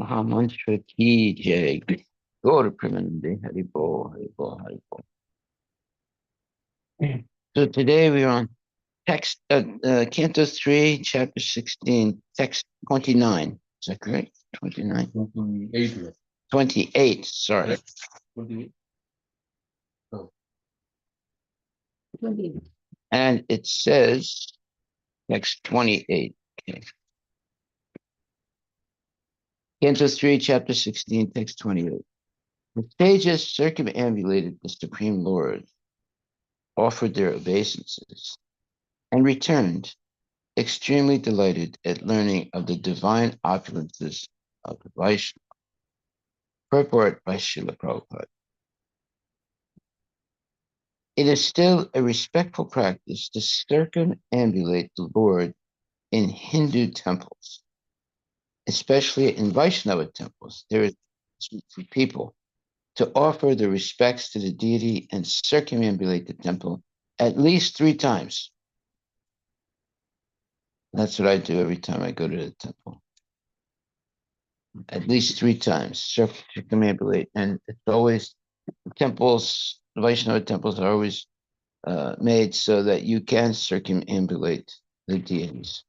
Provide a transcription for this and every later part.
Mahamantra ki jai. Gaur Premanande Haribo, Haribo, Haribo. So today we are on text, Canto 3, Chapter 16, text 29. Is that correct? 29? 28. 28, sorry. 28. Oh. And it says, text 28. Okay. Canto 3, Chapter 16, text 28. The sages circumambulated the Supreme Lord, offered their obeisances, and returned, extremely delighted at learning of the divine opulences of the Vaishnava. Purport by Srila Prabhupada. It is still a respectful practice to circumambulate the Lord in Hindu temples, especially in Vaishnava temples. There is for people to offer their respects to the deity and circumambulate the temple at least 3 times. That's what I do every time I go to the temple. At least 3 times, circumambulate. And it's always, temples, Vaishnava temples are always made so that you can circumambulate the deities.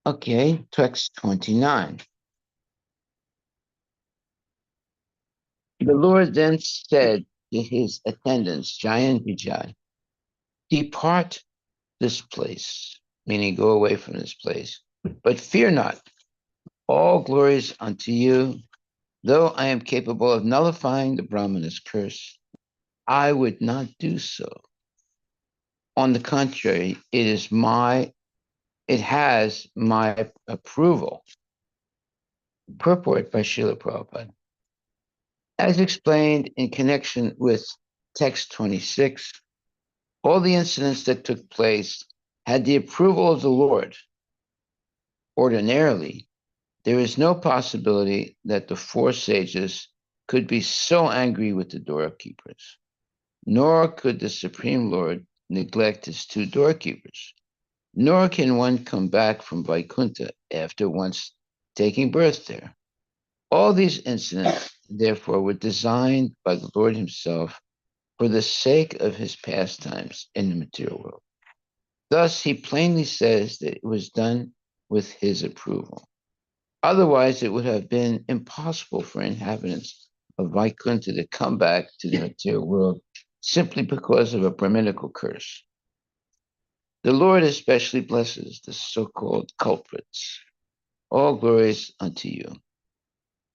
Okay, text 29. The Lord then said to his attendants, Jai and Vijay, depart this place, meaning go away from this place, but fear not, all glories unto you. Though I am capable of nullifying the Brahmana's curse, I would not do so. On the contrary, it has my approval. Purport by Srila Prabhupada. As explained in connection with text 26, all the incidents that took place had the approval of the Lord. Ordinarily, there is no possibility that the 4 sages could be so angry with the doorkeepers, nor could the Supreme Lord neglect his 2 doorkeepers, nor can one come back from Vaikuntha after once taking birth there. All these incidents, therefore, were designed by the Lord himself for the sake of his pastimes in the material world. Thus, he plainly says that it was done with his approval. Otherwise, it would have been impossible for inhabitants of Vaikuntha to come back to the material world simply because of a Brahminical curse. The Lord especially blesses the so-called culprits. All glories unto you.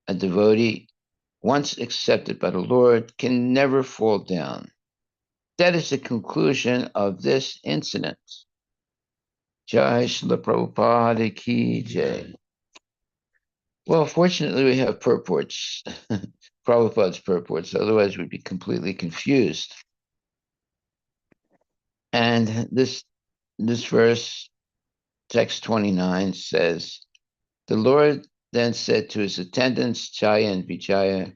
A devotee, once accepted by the Lord, can never fall down. That is the conclusion of this incident. Jai Shri Prabhupada ki jai. Well, fortunately, we have purports, Prabhupada's purports, otherwise we'd be completely confused. And this verse, text 29, says, the Lord then said to his attendants, Jaya and Vijaya,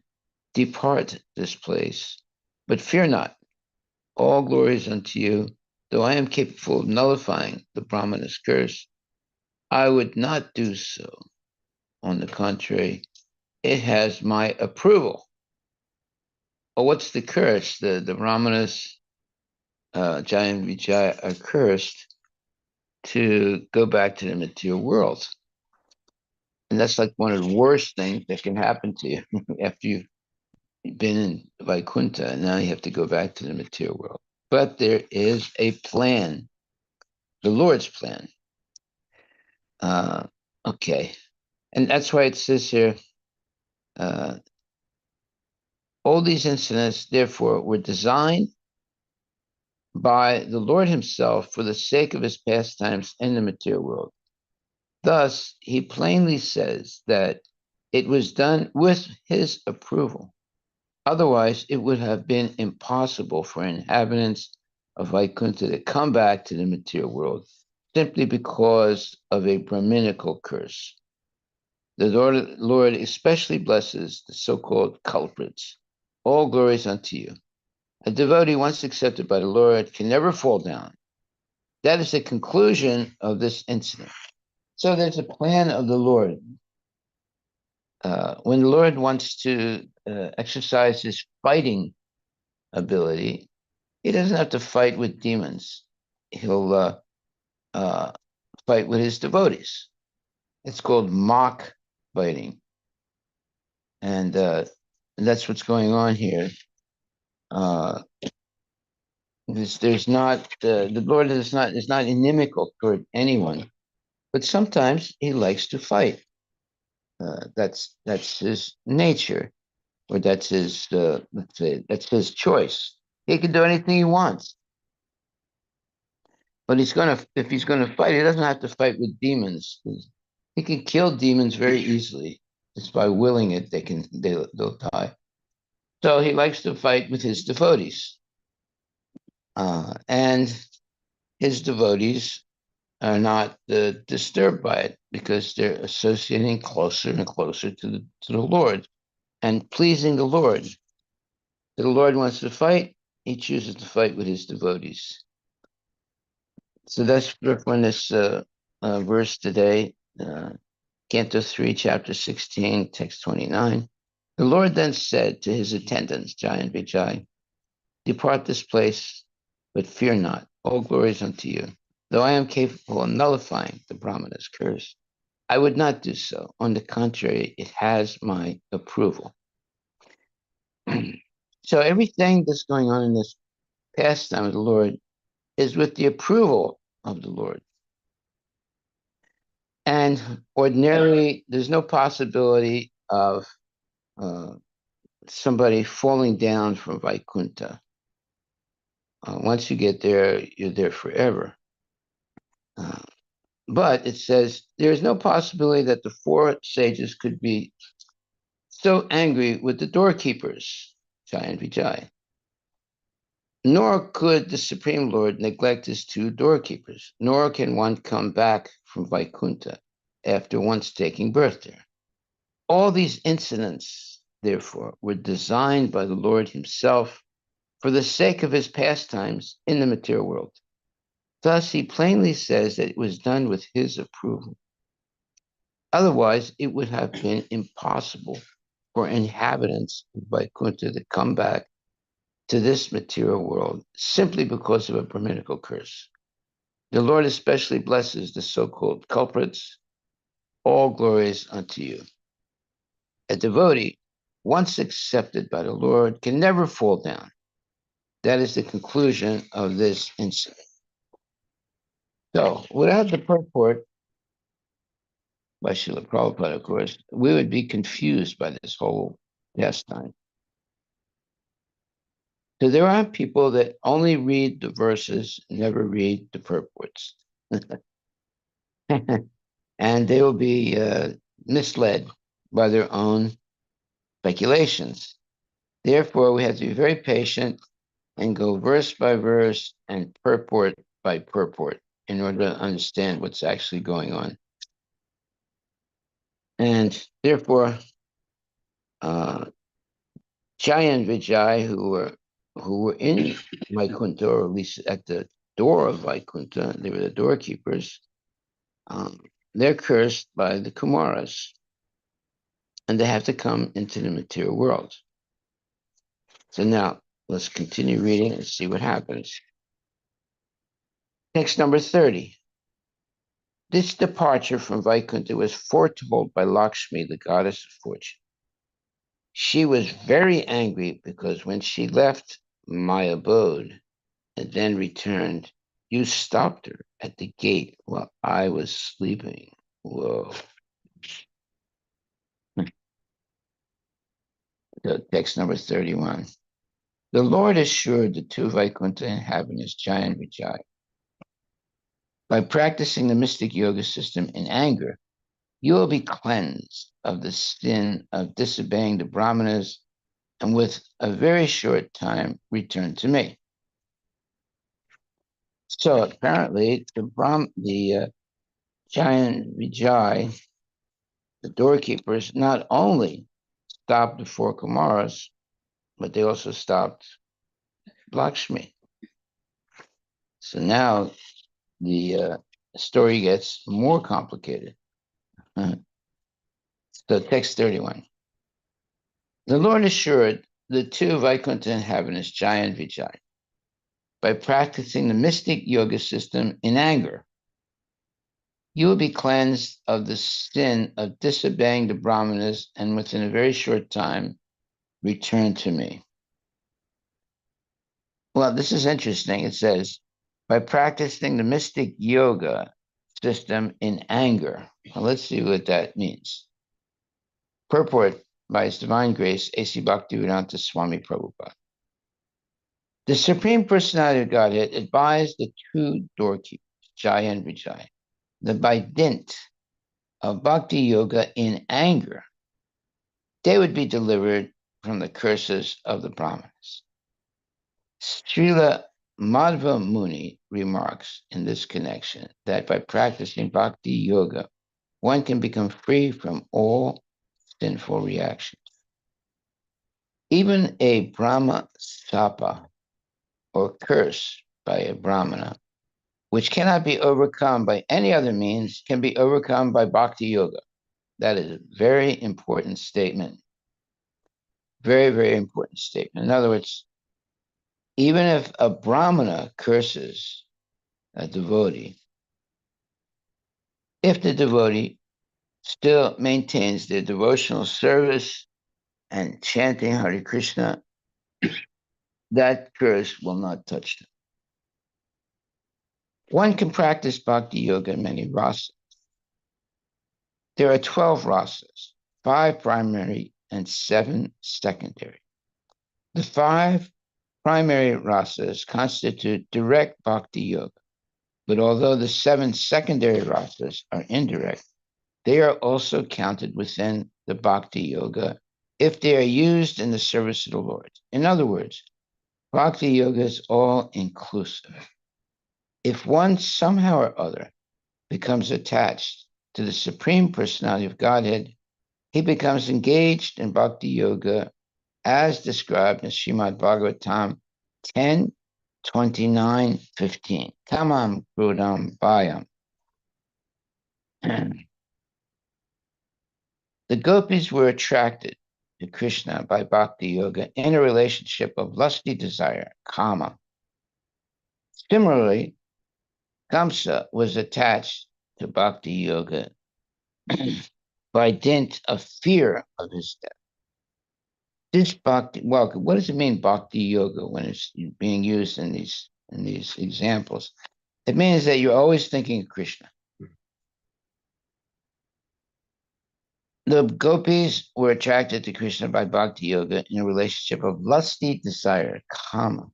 depart this place, but fear not. All glories unto you. Though I am capable of nullifying the Brahmana's curse, I would not do so. On the contrary, it has my approval. Well, what's the curse? The Brahmanas, Jaya and Vijaya, are cursed to go back to the material world. And that's like one of the worst things that can happen to you after you've been in Vaikuntha, and now you have to go back to the material world. But there is a plan, the Lord's plan. Okay. And that's why it says here, all these incidents, therefore, were designed by the Lord himself for the sake of his pastimes in the material world. Thus, he plainly says that it was done with his approval. Otherwise, it would have been impossible for inhabitants of Vaikuntha to come back to the material world simply because of a Brahminical curse. The Lord especially blesses the so-called culprits. All glories unto you. A devotee once accepted by the Lord can never fall down. That is the conclusion of this incident. So there's a plan of the Lord. When the Lord wants to exercise his fighting ability, he doesn't have to fight with demons. He'll uh, fight with his devotees. It's called mock fighting, and that's what's going on here. Uh, there's not the Lord is not inimical toward anyone, but sometimes he likes to fight. That's his nature, or that's his let's say that's his choice. He can do anything he wants, but if he's gonna fight, he doesn't have to fight with demons. He can kill demons very easily. Just by willing it, they'll die. So he likes to fight with his devotees, and his devotees are not disturbed by it because they're associating closer and closer to the Lord and pleasing the Lord. If the Lord wants to fight, he chooses to fight with his devotees. So that's from this verse today, Canto 3, Chapter 16, Text 29. The Lord then said to his attendants, Jai and Vijay, depart this place, but fear not. All glory is unto you. Though I am capable of nullifying the Brahmana's curse, I would not do so. On the contrary, it has my approval. So everything that's going on in this pastime of the Lord is with the approval of the Lord. And ordinarily, there's no possibility of uh, somebody falling down from Vaikuntha. Once you get there, you're there forever. Uh, but it says there is no possibility that the four sages could be so angry with the doorkeepers, Jai and Vijay. Nor could the Supreme Lord neglect his two doorkeepers, nor can one come back from Vaikuntha after once taking birth there. All these incidents, therefore, were designed by the Lord himself for the sake of his pastimes in the material world. Thus, he plainly says that it was done with his approval. Otherwise, it would have been impossible for inhabitants of Vaikuntha to come back to this material world simply because of a Brahminical curse. The Lord especially blesses the so-called culprits. All glories unto you. A devotee, once accepted by the Lord, can never fall down. That is the conclusion of this incident. So, without the purport by Srila Prabhupada, of course, we would be confused by this whole pastime. So there are people that only read the verses, never read the purports. And they will be misled by their own speculations. Therefore, we have to be very patient and go verse by verse and purport by purport in order to understand what's actually going on. And therefore, Jai and Vijay, who were in Vaikuntha, or at least at the door of Vaikuntha, they were the doorkeepers. They're cursed by the Kumaras, and they have to come into the material world. So now let's continue reading and see what happens. Text number 30. This departure from Vaikuntha was foretold by Lakshmi, the goddess of fortune. She was very angry because when she left my abode and then returned, you stopped her at the gate while I was sleeping. Whoa. So text number 31. The Lord assured the two Vaikuntha inhabitants, Jai and Vijay, by practicing the mystic yoga system in anger, you will be cleansed of the sin of disobeying the Brahmanas and with a very short time return to me. So apparently the giant Vijay, the doorkeepers, not only stopped the four Kumaras, but they also stopped Lakshmi. So now the the story gets more complicated. So text 31. The Lord assured the two Vaikuntha inhabitants, Jaya and Vijay, by practicing the mystic yoga system in anger, you will be cleansed of the sin of disobeying the Brahmanas and within a very short time return to me. Well, this is interesting. It says, by practicing the mystic yoga system in anger. Well, let's see what that means. Purport by His Divine Grace, A.C. Bhaktivedanta Swami Prabhupada. The Supreme Personality of Godhead advised the two doorkeepers, Jaya and Vijaya, that by dint of bhakti yoga in anger, they would be delivered from the curses of the Brahmanas. Srila Madhva Muni remarks in this connection that by practicing bhakti yoga, one can become free from all sinful reactions. Even a Brahma sapa, or curse by a Brahmana, which cannot be overcome by any other means, can be overcome by bhakti yoga. That is a very important statement. Very, very important statement. In other words, even if a Brahmana curses a devotee, if the devotee still maintains their devotional service and chanting Hare Krishna, that curse will not touch them. One can practice bhakti yoga in many rasas. There are 12 rasas, 5 primary and 7 secondary. The 5 primary rasas constitute direct bhakti yoga, but although the 7 secondary rasas are indirect, they are also counted within the bhakti yoga if they are used in the service of the Lord. In other words, bhakti yoga is all inclusive. If one somehow or other becomes attached to the Supreme Personality of Godhead, he becomes engaged in bhakti yoga as described in Srimad Bhagavatam 10:29-15. Tamam Krudam Bhayam. The gopis were attracted to Krishna by bhakti yoga in a relationship of lusty desire, kama. Similarly, Kamsa was attached to bhakti yoga by dint of fear of his death. This bhakti, well, what does it mean, bhakti yoga, when it's being used in these examples? It means that you're always thinking of Krishna. The gopis were attracted to Krishna by bhakti yoga in a relationship of lusty desire, kama.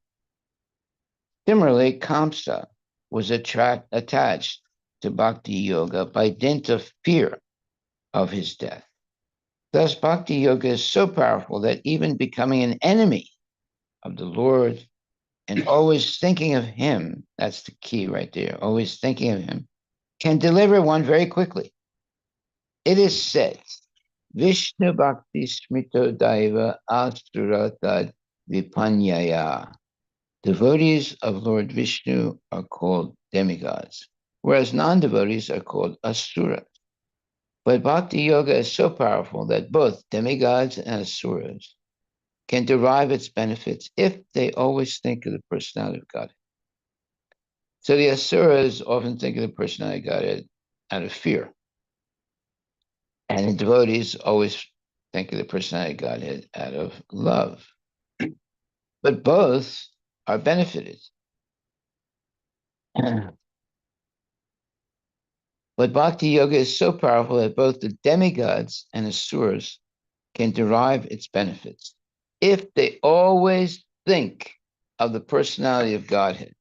Similarly, Kamsa was attached to bhakti yoga by dint of fear of his death. Thus, bhakti yoga is so powerful that even becoming an enemy of the Lord and always thinking of him, that's the key right there, always thinking of him, can deliver one very quickly. It is said, Vishnu Bhakti Smrito Daiva Asturatad Vipanyaya. Devotees of Lord Vishnu are called demigods, whereas non-devotees are called asuras. But bhakti yoga is so powerful that both demigods and asuras can derive its benefits if they always think of the personality of God. So the asuras often think of the personality of God out of fear. And the devotees always think of the personality of Godhead out of love. But both are benefited. But bhakti yoga is so powerful that both the demigods and asuras can derive its benefits if they always think of the personality of Godhead.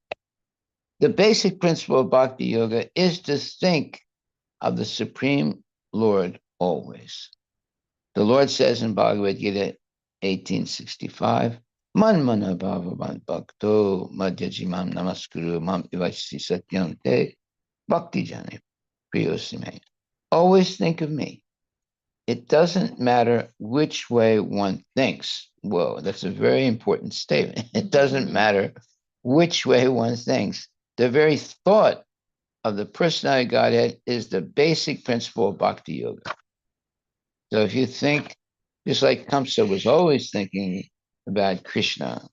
The basic principle of bhakti yoga is to think of the Supreme Lord always. The Lord says in Bhagavad Gita 18:65, Man mana bhavavan bhakto madhyajimam namaskuru mam ivasi satyam te bhakti jane priyosime. Always think of me. It doesn't matter which way one thinks. Whoa, that's a very important statement. It doesn't matter which way one thinks. The very thought of the personality of Godhead is the basic principle of Bhakti Yoga. So if you think, just like Kamsa was always thinking about Krishna,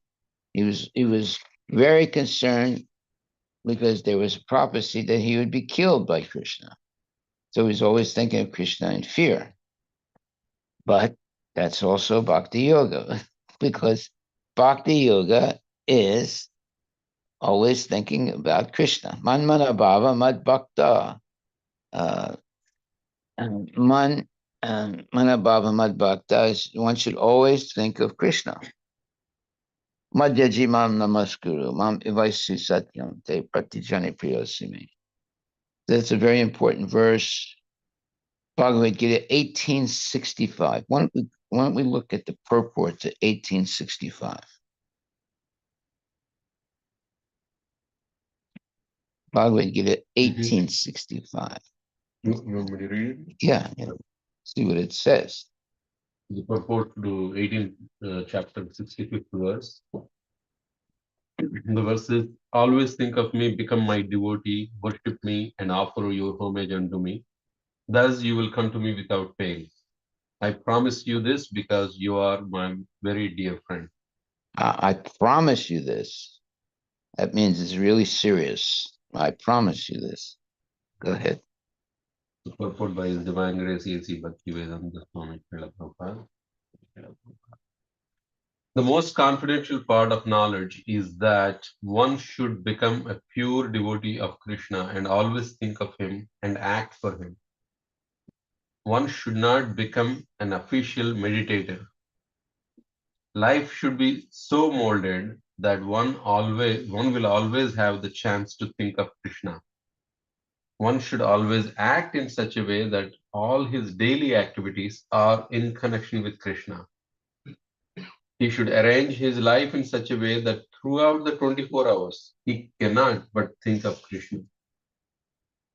he was very concerned because there was a prophecy that he would be killed by Krishna. So he's always thinking of Krishna in fear. But that's also Bhakti Yoga, because Bhakti Yoga is always thinking about Krishna. Man mana bhava mad bhakta. Uh, man mana bhava mad bhakta is one should always think of Krishna. Madhyaji mam namaskuru, mam ivaisu satyam te pratijani priyosimi. That's a very important verse. Bhagavad Gita 1865. Why don't we look at the purport to 1865? Bhagavad Gita 1865. You want me to read it? Yeah. See what it says. The purport to 18th chapter 65th verse. The verse is, always think of me, become my devotee, worship me, and offer your homage unto me. Thus you will come to me without pain. I promise you this because you are my very dear friend. I promise you this. That means it's really serious. I promise you this. Go ahead. The purport by His Divine Grace A.C. Bhaktivedanta Swami Srila Prabhupada. The most confidential part of knowledge is that one should become a pure devotee of Krishna and always think of him and act for him. One should not become an official meditator. Life should be so molded that one will always have the chance to think of Krishna. One should always act in such a way that all his daily activities are in connection with Krishna. He should arrange his life in such a way that throughout the 24 hours, he cannot but think of Krishna.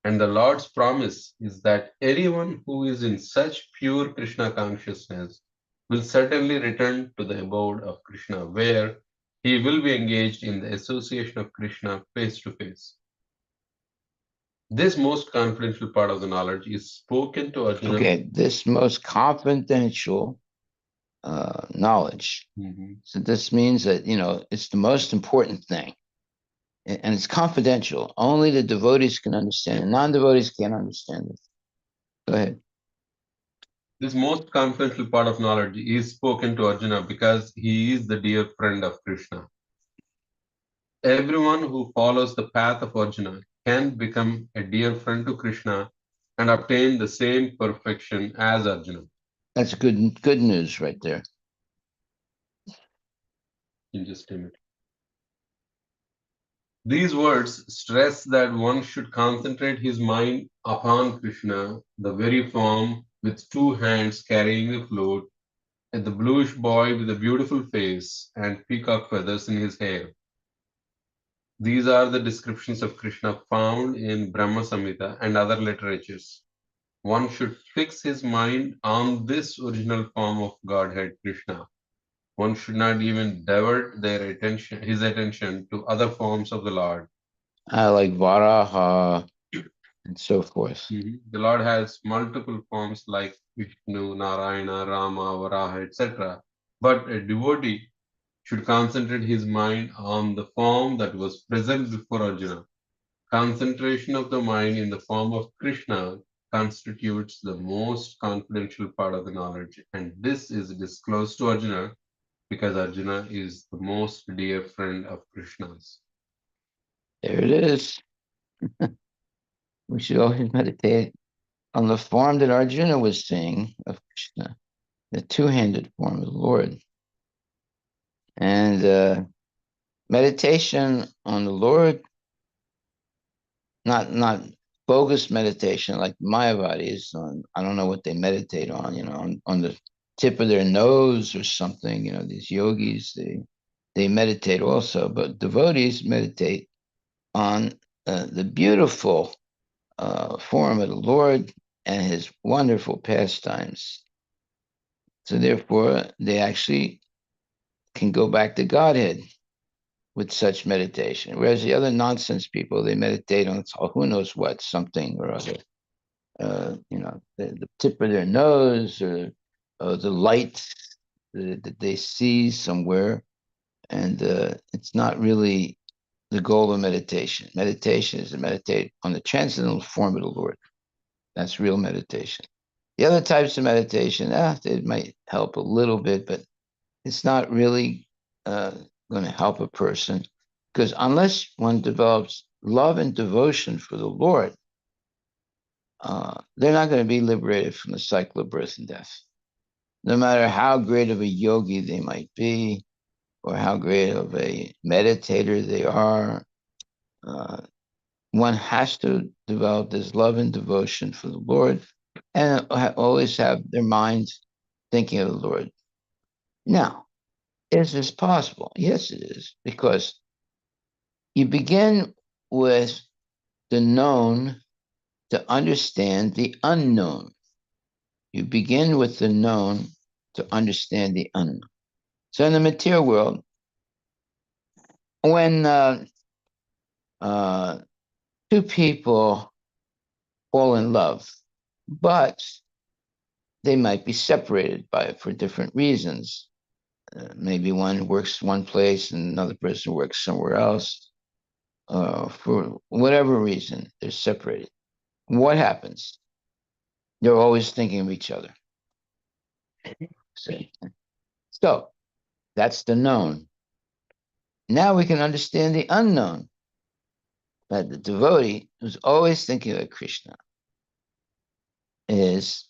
And the Lord's promise is that anyone who is in such pure Krishna consciousness will certainly return to the abode of Krishna, where he will be engaged in the association of Krishna face to face. This most confidential part of the knowledge is spoken to Arjuna. Okay, this most confidential knowledge. So this means that, it's the most important thing. And it's confidential. Only the devotees can understand it. Non-devotees can't understand it. Go ahead. This most confidential part of knowledge is spoken to Arjuna because he is the dear friend of Krishna. Everyone who follows the path of Arjuna can become a dear friend to Krishna and obtain the same perfection as Arjuna. That's good news right there. In just a minute. These words stress that one should concentrate his mind upon Krishna, the very form with two hands carrying the flute, and the bluish boy with a beautiful face and peacock feathers in his hair. These are the descriptions of Krishna found in Brahma Samhita and other literatures. One should fix his mind on this original form of Godhead, Krishna. One should not even divert his attention to other forms of the Lord. Like Varaha and so forth. The Lord has multiple forms like Vishnu, Narayana, Rama, Varaha, etc. But a devotee should concentrate his mind on the form that was present before Arjuna. Concentration of the mind in the form of Krishna constitutes the most confidential part of the knowledge, and this is disclosed to Arjuna because Arjuna is the most dear friend of Krishna's. There it is. We should always meditate on the form that Arjuna was seeing of Krishna, the two-handed form of the Lord. And meditation on the Lord, not focused meditation like Mayavadis on, I don't know what they meditate on the tip of their nose or something. These yogis, they meditate also, but devotees meditate on the beautiful form of the Lord and his wonderful pastimes. So therefore, they actually can go back to Godhead. with such meditation. Whereas the other nonsense people, they meditate on who knows what, something or other. The tip of their nose or the light that they see somewhere. And it's not really the goal of meditation. Meditation is to meditate on the transcendental form of the Lord. That's real meditation. The other types of meditation, it might help a little bit, but it's not really going to help a person, because unless one develops love and devotion for the Lord, they're not going to be liberated from the cycle of birth and death. No matter how great of a yogi they might be, or how great of a meditator they are, one has to develop this love and devotion for the Lord, and always have their minds thinking of the Lord. Now, is this possible? Yes, it is, because you begin with the known to understand the unknown. You begin with the known to understand the unknown. So in the material world, when two people fall in love, but they might be separated for different reasons. Maybe one works one place and another person works somewhere else. For whatever reason, they're separated. What happens? They're always thinking of each other. So that's the known. Now we can understand the unknown. That the devotee who's always thinking of Krishna is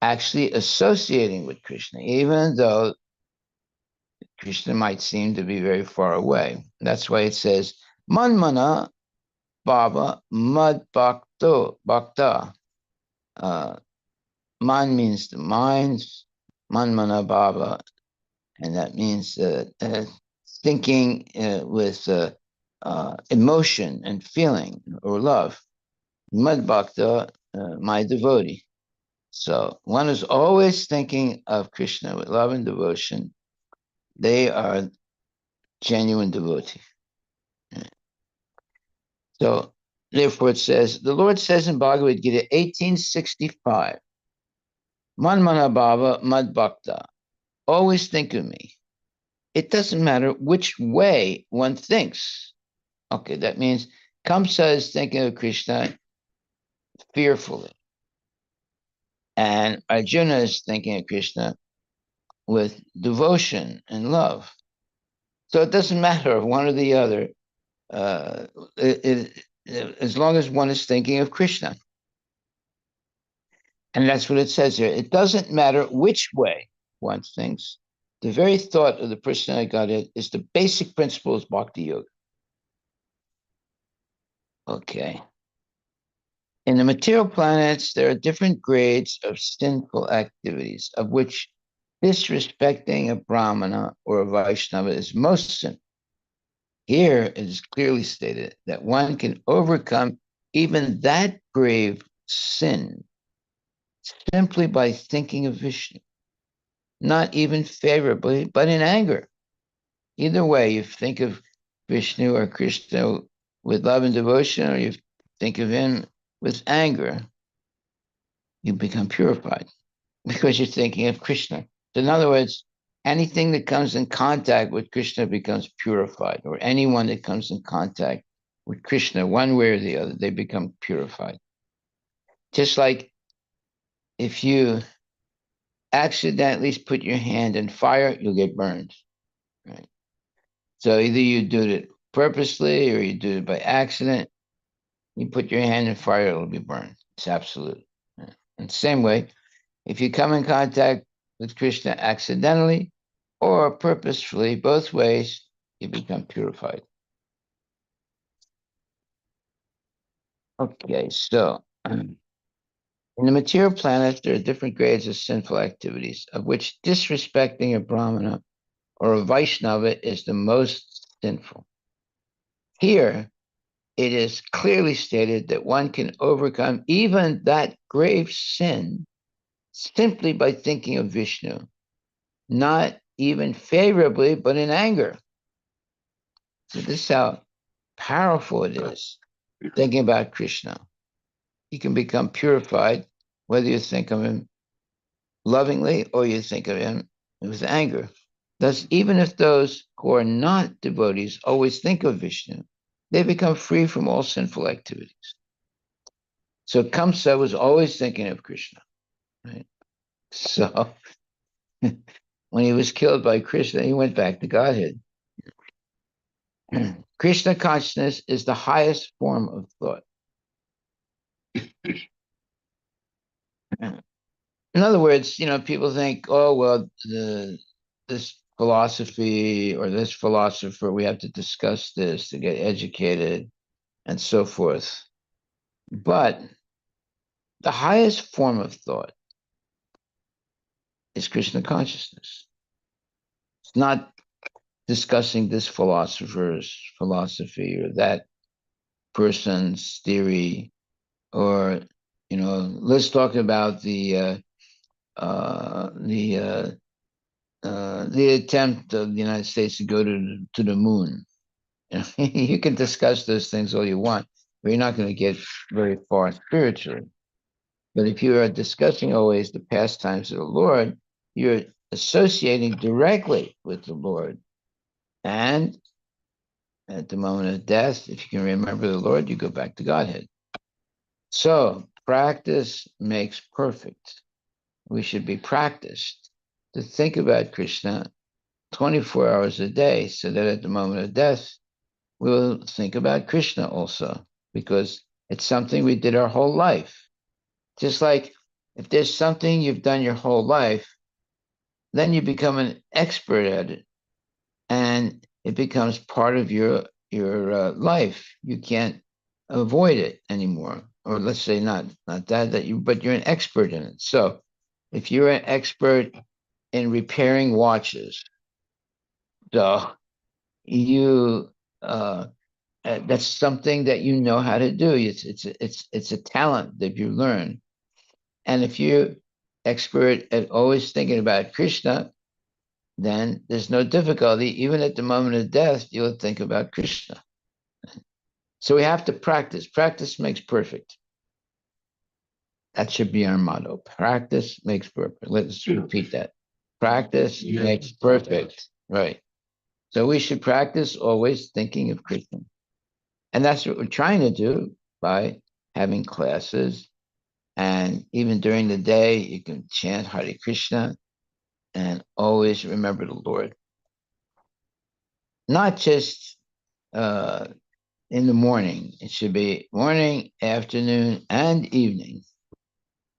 actually associating with Krishna, even though Krishna might seem to be very far away. That's why it says, Manmana Baba Mad Bhakta. Man means the mind, Manmana Baba, and that means thinking with emotion and feeling or love. Mad Bhakta, my devotee. So one is always thinking of Krishna with love and devotion. They are genuine devotee. So therefore it says, the Lord says in Bhagavad Gita 1865, Manmana Bhava Mad Bhakta, always think of me. It doesn't matter which way one thinks. Okay, that means Kamsa is thinking of Krishna fearfully, and Arjuna is thinking of Krishna with devotion and love. So it doesn't matter one or the other, uh, as long as one is thinking of Krishna. And that's what it says here. It doesn't matter which way one thinks. The very thought of the personality of Godhead is the basic principle of Bhakti Yoga. Okay. In the material planets, there are different grades of sinful activities, of which disrespecting a Brahmana or a Vaishnava is most sinful. Here it is clearly stated that one can overcome even that grave sin simply by thinking of Vishnu, not even favorably, but in anger. Either way, you think of Vishnu or Krishna with love and devotion, or you think of him with anger, you become purified because you're thinking of Krishna. So in other words, anything that comes in contact with Krishna becomes purified, or anyone that comes in contact with Krishna, one way or the other, they become purified. Just like if you accidentally put your hand in fire, you'll get burned. Right? So either you do it purposely or you do it by accident. You put your hand in fire, it'll be burned. It's absolute. In the same way, if you come in contact with Krishna accidentally or purposefully, both ways, you become purified. Okay, so in the material planets, there are different grades of sinful activities, of which disrespecting a Brahmana or a Vaishnava is the most sinful. Here, it is clearly stated that one can overcome even that grave sin simply by thinking of Vishnu, not even favorably, but in anger. So this is how powerful it is, thinking about Krishna. You can become purified whether you think of him lovingly or you think of him with anger. Thus, even if those who are not devotees always think of Vishnu, they become free from all sinful activities. So Kamsa was always thinking of Krishna, right? So when he was killed by Krishna, he went back to Godhead. Krishna consciousness is the highest form of thought. In other words, people think, oh, well, this philosophy or this philosopher, we have to discuss this to get educated and so forth. But the highest form of thought is Krishna consciousness. It's not discussing this philosopher's philosophy or that person's theory, or let's talk about the attempt of the United States to go to the moon. You can discuss those things all you want, but you're not going to get very far spiritually. But if you are discussing always the pastimes of the Lord, you're associating directly with the Lord. And at the moment of death, if you can remember the Lord, you go back to Godhead. So practice makes perfect. We should be practiced to think about Krishna 24 hours a day, so that at the moment of death, we'll think about Krishna also, because it's something we did our whole life. Just like if there's something you've done your whole life, then you become an expert at it, and it becomes part of your life. You can't avoid it anymore, or let's say not that you, but you're an expert in it. So, if you're an expert in repairing watches, so you that's something that you know how to do. It's a talent that you learn. And if you're expert at always thinking about Krishna, then there's no difficulty. Even at the moment of death, you'll think about Krishna. So we have to practice. Practice makes perfect. That should be our motto. Practice makes perfect. Let's repeat that. Practice makes perfect. Right. So we should practice always thinking of Krishna. And that's what we're trying to do by having classes. And even during the day, you can chant Hare Krishna and always remember the Lord. Not just uh, in the morning, it should be morning, afternoon, and evening.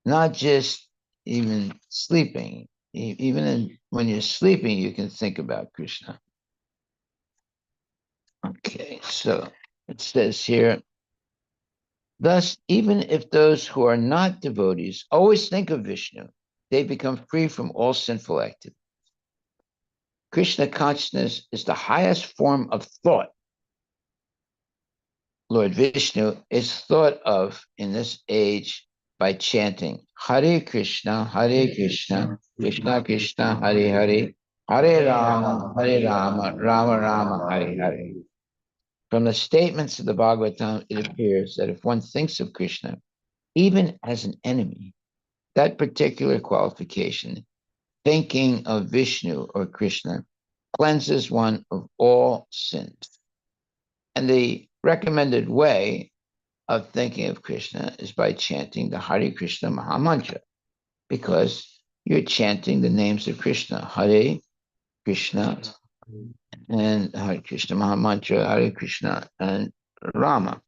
Not just even sleeping. When you're sleeping, you can think about Krishna. Okay, so it says here, thus, even if those who are not devotees always think of Vishnu, they become free from all sinful activity. Krishna consciousness is the highest form of thought. Lord Vishnu is thought of in this age by chanting Hare Krishna, Krishna Krishna, Hare Hare, Hare Rama, Rama Rama, Hare Hare. From the statements of the Bhagavatam, it appears that if one thinks of Krishna, even as an enemy, that particular qualification, thinking of Vishnu or Krishna, cleanses one of all sins. And the recommended way of thinking of Krishna is by chanting the Hare Krishna Maha Mantra, because you're chanting the names of Krishna, Hare Krishna, and Hare Krishna Maha Mantra, Hare Krishna, and Rama.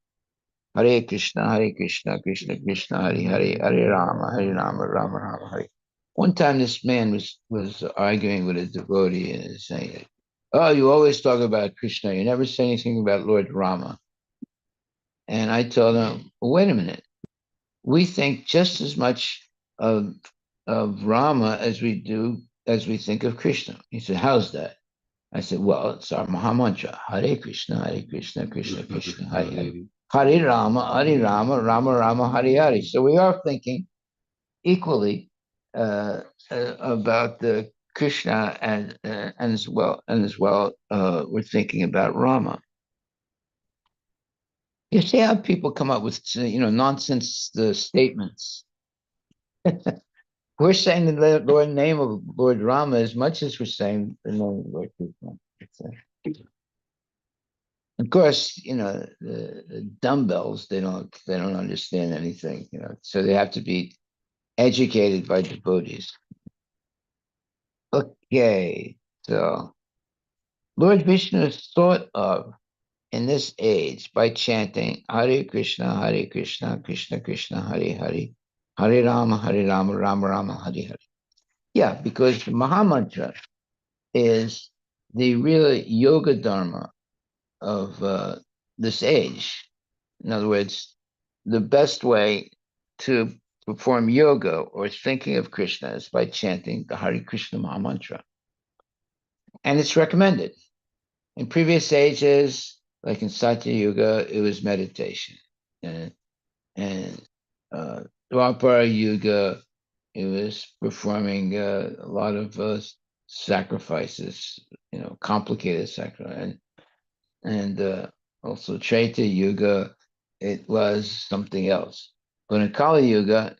Hare Krishna, Krishna Krishna, Hare Hare, Hare Rama, Rama Rama, Hare. One time, this man was arguing with a devotee and saying, "Oh, you always talk about Krishna. You never say anything about Lord Rama." And I told him, well, "Wait a minute. We think just as much of Rama as we think of Krishna." He said, "How's that?" I said, "Well, it's our Maha Mantra. Hare Krishna, Krishna Krishna, Hare Hare. Hare Rama, Rama Rama, Hare Hare." So we are thinking equally about the Krishna and as well we're thinking about Rama. You see how people come up with nonsense statements. We're saying the Lord name of Lord Rama as much as we're saying the name of Lord Krishna. Of course, the dumbbells they don't understand anything, so they have to be educated by devotees. Okay, so Lord Vishnu is thought of in this age by chanting Hare Krishna, Krishna Krishna, Hare Hare, Hare Rama, Rama Rama, Hare Hare. Yeah, because the Mahamantra is the real yoga dharma of this age. In other words, the best way to perform yoga or thinking of Krishna is by chanting the Hare Krishna Mahamantra. And it's recommended. In previous ages, like in Satya Yuga, it was meditation. And Dwapara Yuga, it was performing a lot of sacrifices, complicated sacrifices. And also Treta Yuga, it was something else. But in Kali Yuga,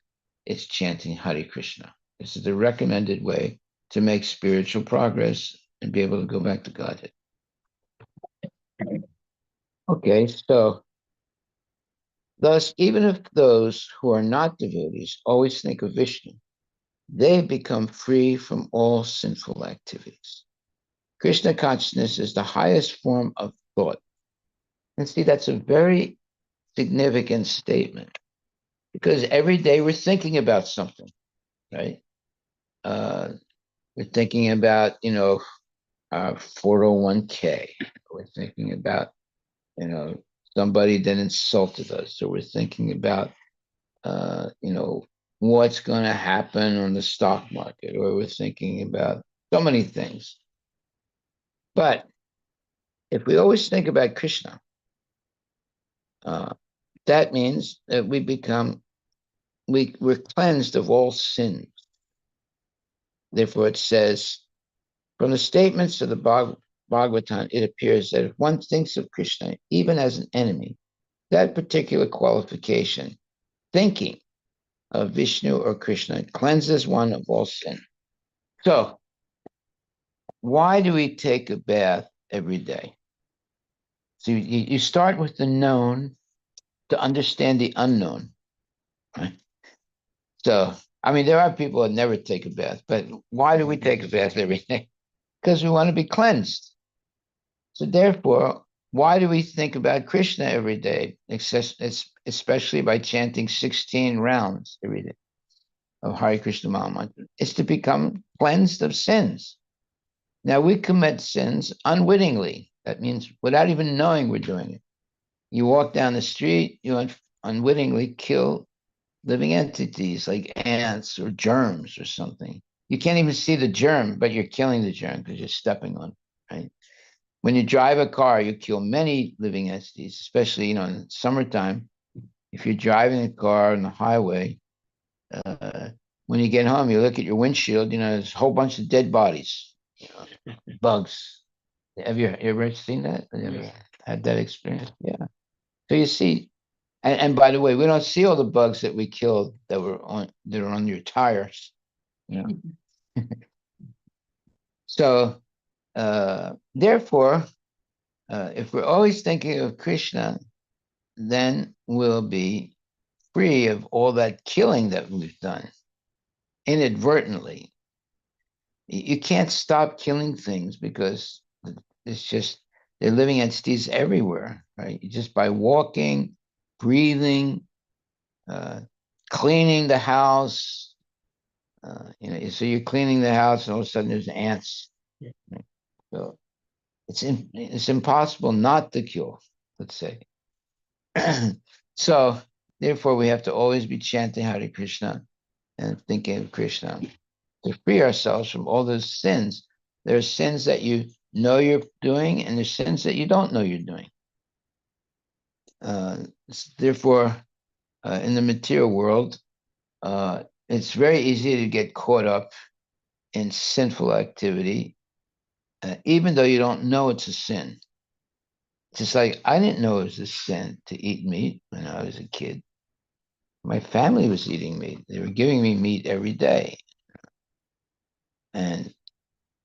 it's chanting Hare Krishna. This is the recommended way to make spiritual progress and be able to go back to Godhead. Okay, so thus, even if those who are not devotees always think of Vishnu, they become free from all sinful activities. Krishna consciousness is the highest form of thought. And see, that's a very significant statement because every day we're thinking about something, right? We're thinking about, our 401k. We're thinking about, somebody that insulted us. So we're thinking about, what's going to happen on the stock market, or we're thinking about so many things. But if we always think about Krishna, that means that we're cleansed of all sins. Therefore, it says, from the statements of the Bhagavatam, it appears that if one thinks of Krishna, even as an enemy, that particular qualification, thinking of Vishnu or Krishna, cleanses one of all sin. So, why do we take a bath every day? So you start with the known to understand the unknown, right? So, I mean, there are people that never take a bath, but why do we take a bath every day? Because we want to be cleansed. So therefore, why do we think about Krishna every day, especially by chanting 16 rounds every day of Hare Krishna Mahamantra? It's to become cleansed of sins. Now, we commit sins unwittingly. That means without even knowing we're doing it. You walk down the street, you unwittingly kill living entities like ants or germs or something. You can't even see the germ, but you're killing the germ because you're stepping on it, right? When you drive a car, you kill many living entities, especially, in summertime. If you're driving a car on the highway, when you get home, you look at your windshield, there's a whole bunch of dead bodies, bugs. Have you ever seen that? Have you ever had that experience? Yeah. So you see, and by the way, we don't see all the bugs that we killed that are on your tires. So therefore, if we're always thinking of Krishna, then we'll be free of all that killing that we've done inadvertently. You can't stop killing things because it's just they're living entities everywhere, right? Just by walking, breathing, cleaning the house. So you're cleaning the house, and all of a sudden there's ants. Yeah. So it's impossible not to kill, let's say. So therefore, we have to always be chanting Hare Krishna and thinking of Krishna to free ourselves from all those sins. There are sins that you know you're doing, and there's sins that you don't know you're doing. Therefore, in the material world, it's very easy to get caught up in sinful activity, even though you don't know it's a sin. Just like I didn't know it was a sin to eat meat when I was a kid. My family was eating meat. They were giving me meat every day. And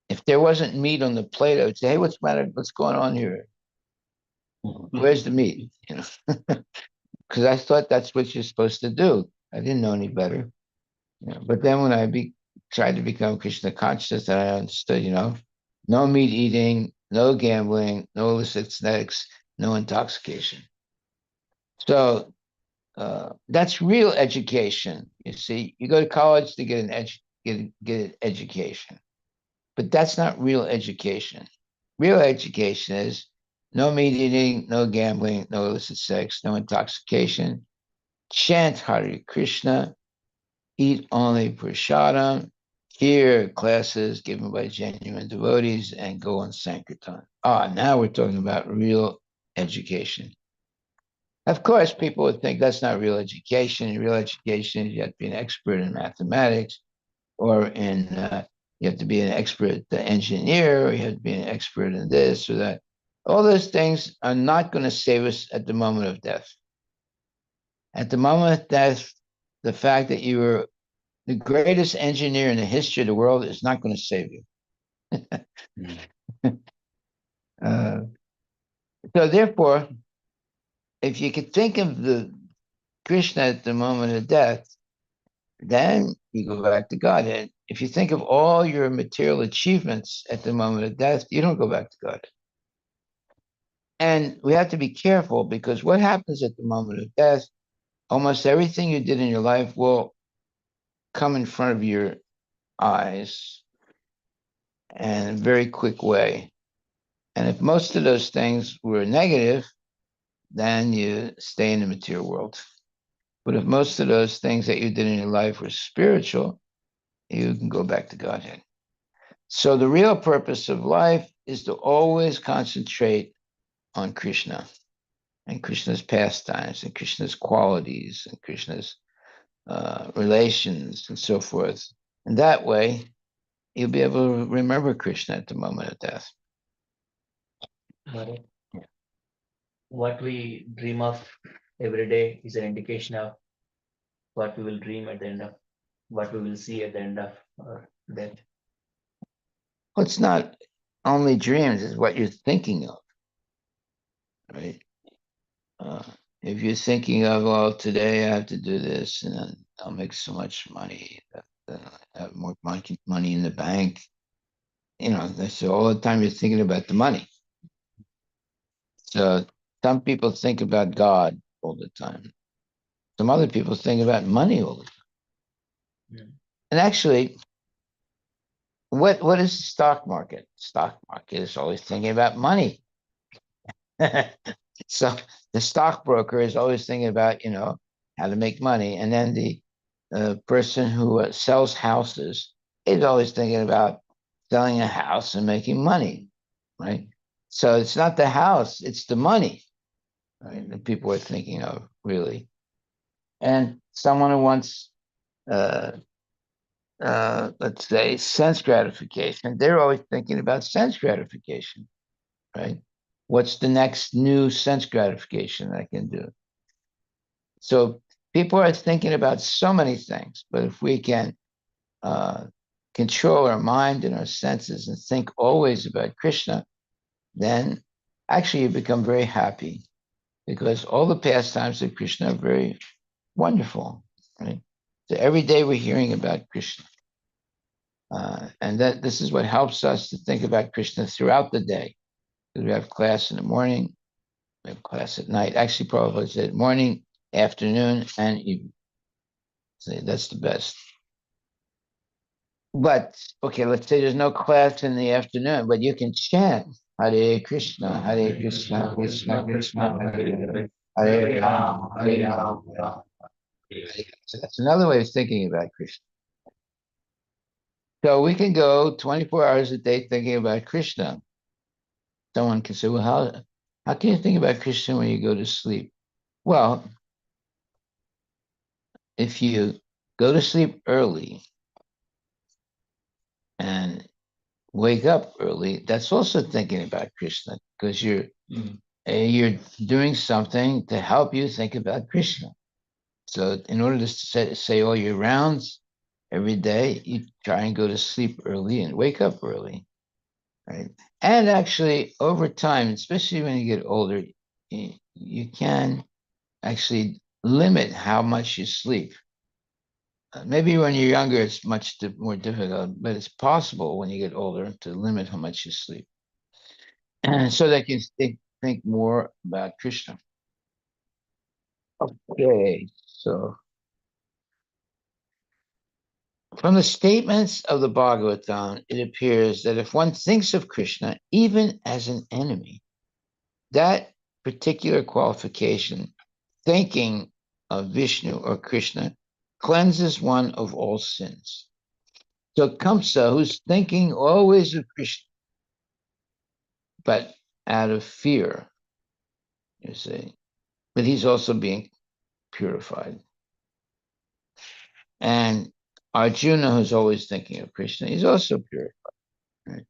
if there wasn't meat on the plate, I would say, "Hey, what's the matter? What's going on here? Where's the meat?" Because I thought that's what you're supposed to do. I didn't know any better. But then when tried to become Krishna conscious, I understood, no meat eating, no gambling, no illicit snacks, no intoxication. So that's real education. You see, you go to college to get get an education, but that's not real education. Real education is no meat eating, no gambling, no illicit sex, no intoxication. Chant Hare Krishna, eat only prasadam, hear classes given by genuine devotees, and go on Sankirtan. Now we're talking about real education. Of course, people would think that's not real education. Real education is you have to be an expert in mathematics, or you have to be an expert engineer, or you have to be an expert in this or that. All those things are not going to save us at the moment of death. At the moment of death, the fact that you were the greatest engineer in the history of the world is not going to save you. uh, so therefore, if you could think of the Krishna at the moment of death, then you go back to God. And if you think of all your material achievements at the moment of death, you don't go back to God. And we have to be careful because what happens at the moment of death, almost everything you did in your life will come in front of your eyes in a very quick way. And if most of those things were negative, then you stay in the material world. But if most of those things that you did in your life were spiritual, you can go back to Godhead. So the real purpose of life is to always concentrate on Krishna and Krishna's pastimes and Krishna's qualities and Krishna's relations and so forth. And that way, you'll be able to remember Krishna at the moment of death. Maharaj, what we dream of every day is an indication of what we will dream at the end of, what we will see at the end of our death. Well, it's not only dreams, it's what you're thinking of, right? Uh, if you're thinking of, well, today I have to do this and then I'll make so much money, then I have more money in the bank, that's all the time you're thinking about the money. So some people think about God all the time. Some other people think about money all the time. Yeah. And actually, what is the stock market? Stock market is always thinking about money. So the stockbroker is always thinking about, how to make money. And then the person who sells houses is always thinking about selling a house and making money, right? So it's not the house, it's the money, right? That people are thinking of, really. And someone who wants, uh, let's say, sense gratification, they're always thinking about sense gratification, right? What's the next new sense gratification I can do? So people are thinking about so many things, but if we can uh, control our mind and our senses and think always about Krishna, then actually you become very happy because all the pastimes of Krishna are very wonderful, right? So every day we're hearing about Krishna. And that this is what helps us to think about Krishna throughout the day. Because we have class in the morning, we have class at night. Actually, Prabhupada said morning, afternoon, and evening. So that's the best. But okay, let's say there's no class in the afternoon, but you can chant Hare Krishna, Hare Krishna, Krishna Krishna, Hare Rama, Hare Rama, Rama. So that's another way of thinking about Krishna. So we can go 24 hours a day thinking about Krishna. Someone can say, well, how can you think about Krishna when you go to sleep? Well, if you go to sleep early wake up early, that's also thinking about Krishna, because you're doing something to help you think about Krishna. So in order to say all your rounds every day, you try and go to sleep early and wake up early, right? And actually, over time, especially when you get older, you can actually limit how much you sleep. Maybe when you're younger, it's much more difficult, but it's possible when you get older to limit how much you sleep, and so that you think more about Krishna. Okay, so from the statements of the Bhagavatam, it appears that if one thinks of Krishna even as an enemy, that particular qualification, thinking of Vishnu or Krishna, cleanses one of all sins. So Kamsa, who's thinking always of Krishna, but out of fear, you see, but he's also being purified. And Arjuna, who's always thinking of Krishna, he's also purified. Right?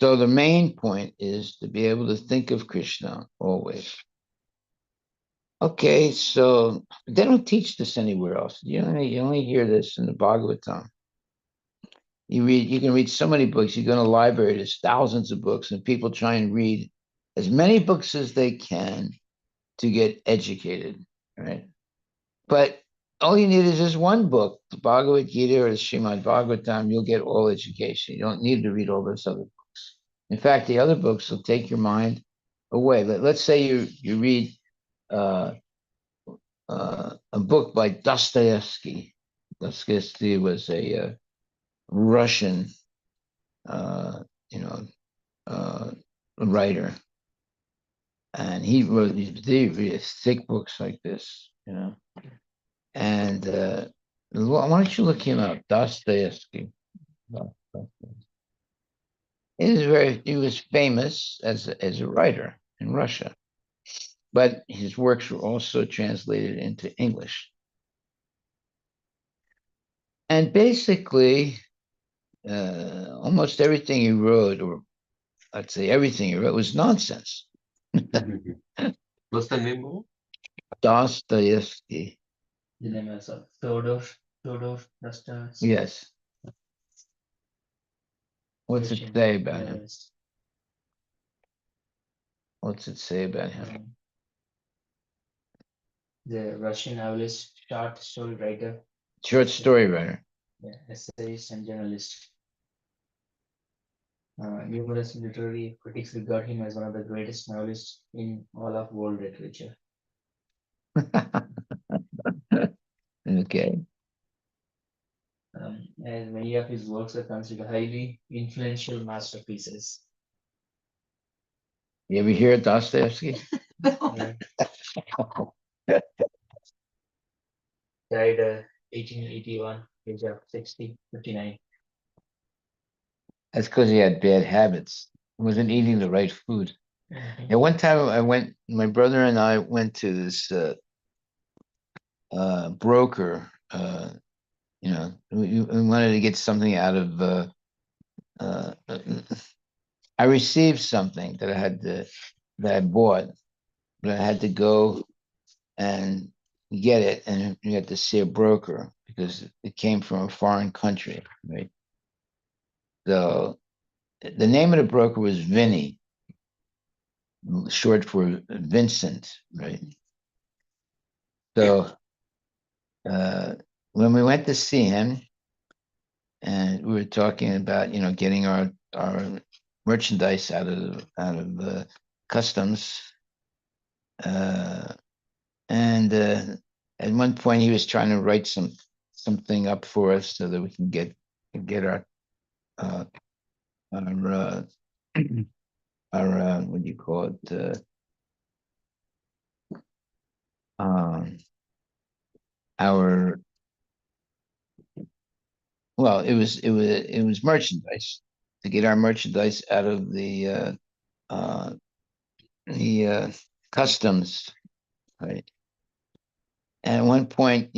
So the main point is to be able to think of Krishna always. Okay, so they don't teach this anywhere else. You only hear this in the Bhagavatam. You can read so many books. You go to a library, there's thousands of books, and people try and read as many books as they can to get educated, right? But all you need is just one book, the Bhagavad Gita or the Srimad Bhagavatam, you'll get all education. You don't need to read all those other books. In fact, the other books will take your mind away. Let's say you read uh, a book by Dostoevsky. Dostoevsky was a Russian, uh, you know, uh, writer, and he wrote these really thick books like this, And why don't you look him up, Dostoevsky? He was famous as a writer in Russia, but his works were also translated into English. And basically, almost everything he wrote, or I'd say everything he wrote, was nonsense. What's the name of Dostoevsky. The name is Theodore Dostoevsky. Yes. What's it say about him? What's it say about him? The Russian novelist, short story writer, Short story writer. essayist, and journalist. Numerous literary critics regard him as one of the greatest novelists in all of world literature. Okay. And many of his works are considered highly influential masterpieces. You ever hear of Dostoevsky? Uh, Died 1881, age of 59. That's because he had bad habits. He wasn't eating the right food. Mhm. And one time my brother and I went to this broker. We wanted to get something out of. Uh, I received something that I bought, but I had to go and get it, and you had to see a broker because it came from a foreign country, right? So the name of the broker was Vinny, short for Vincent, right? So when we went to see him, and we were talking about getting our merchandise out of customs, and at one point he was trying to write something up for us so that we can get uh, our our what do you call it? Um, our well, it was merchandise to get our merchandise out of uh, the customs, right? And at one point,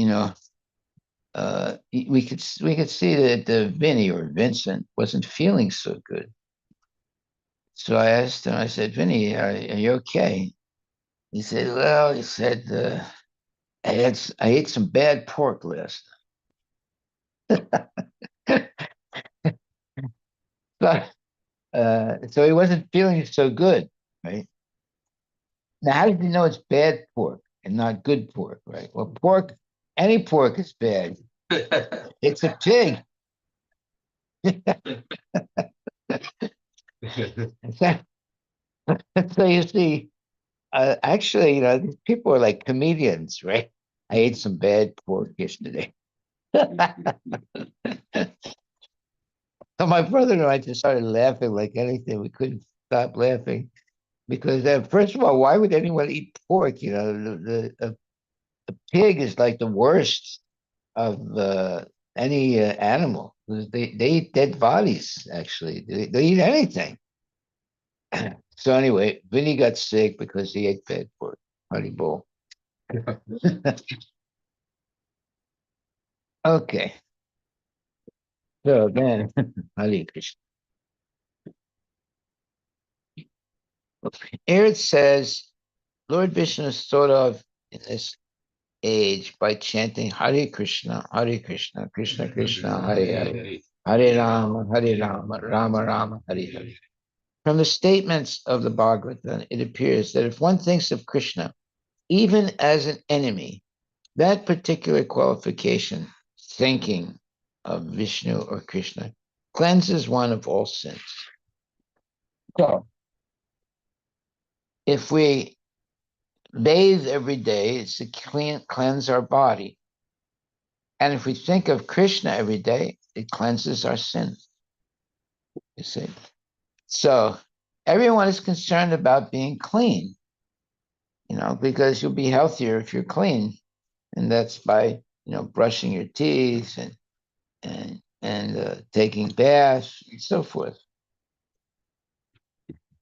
we could see that Vinny or Vincent wasn't feeling so good. So I asked him. I said, "Vinny, are you okay?" He said, "Well," he said, I ate some bad pork last night." But so he wasn't feeling so good, right? Now, how did you know it's bad pork and not good pork, right? Well, pork, any pork is bad. It's a pig. So you see, actually, these people are like comedians, right? I ate some bad pork yesterday. So my brother and I just started laughing like anything. We couldn't stop laughing because, first of all, why would anyone eat pork? A pig is like the worst of any animal. They eat dead bodies. Actually, they eat anything. So anyway, Vinny got sick because he ate bad pork. Honey bowl. Okay. So then, Hare Krishna. Here it says, Lord Vishnu is thought of in this age by chanting Hare Krishna, Krishna Krishna, Hare Hare, Hare Rama, Rama Rama, Hare Hare. From the statements of the Bhagavatam, it appears that if one thinks of Krishna, even as an enemy, that particular qualification, thinking of Vishnu or Krishna, cleanses one of all sins. So, if we bathe every day, it's to cleanse our body. And if we think of Krishna every day, it cleanses our sins. You see? So everyone is concerned about being clean, because you'll be healthier if you're clean. And that's by, brushing your teeth and taking baths and so forth.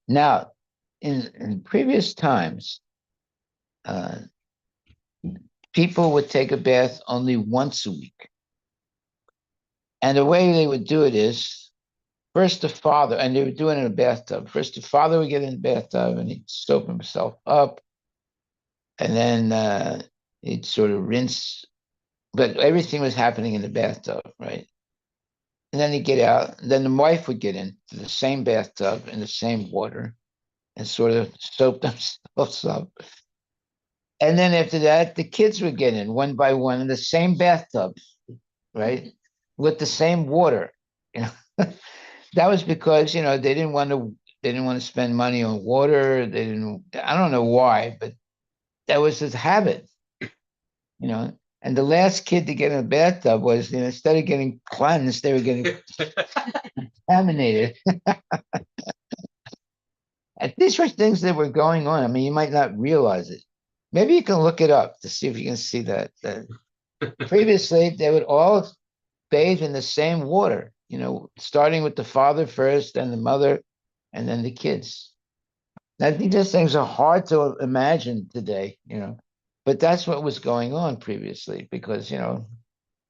Now, in previous times, uh, people would take a bath only once a week. And the way they would do it is first the father, and they would do it in a bathtub. First, the father would get in the bathtub and he'd soap himself up. And then he'd sort of rinse, but everything was happening in the bathtub, right? And then he'd get out. And then the wife would get into the same bathtub in the same water and sort of soap themselves up. And then after that, the kids would get in one by one in the same bathtub, right? With the same water. You know, that was because they didn't want to spend money on water. They didn't. I don't know why, but that was his habit. And the last kid to get in the bathtub was, instead of getting cleansed, they were getting contaminated. And these were things that were going on. I mean, you might not realize it. Maybe you can look it up to see if you can see that. Previously, they would all bathe in the same water, starting with the father first, then the mother, and then the kids. I think these things are hard to imagine today, but that's what was going on previously because,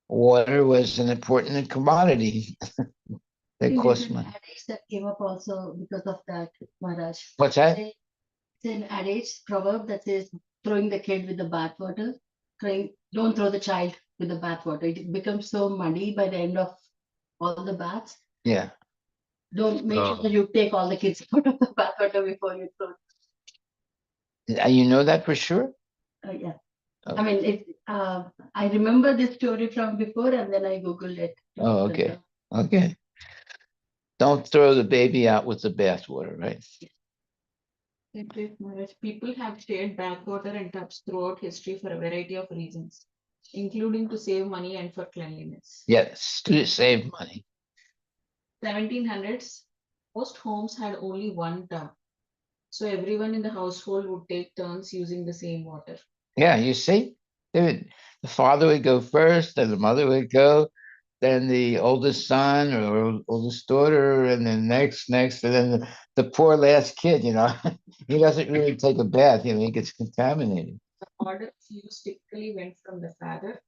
water was an important commodity that cost money. Adage that came up also because of that, Maharaj. What's that? It's an adage proverb that says throwing the kid with the bathwater. Don't throw the child with the bathwater. It becomes so muddy by the end of all the baths. Yeah. Don't make sure that you take all the kids out of the bathwater before you throw. You know that for sure? Yeah. Oh. I mean, I remember this story from before, and then I googled it. Oh, okay. Okay. Don't throw the baby out with the bathwater, right? People have shared backwater and tubs throughout history for a variety of reasons, including to save money and for cleanliness. Yes, to save money. 1700s, most homes had only one tub, so everyone in the household would take turns using the same water. Yeah, you see, the father would go first, then the mother would go, then the oldest son or oldest daughter, and then next, and then the poor last kid, he doesn't really take a bath, he gets contaminated. The orders used typically went from the father,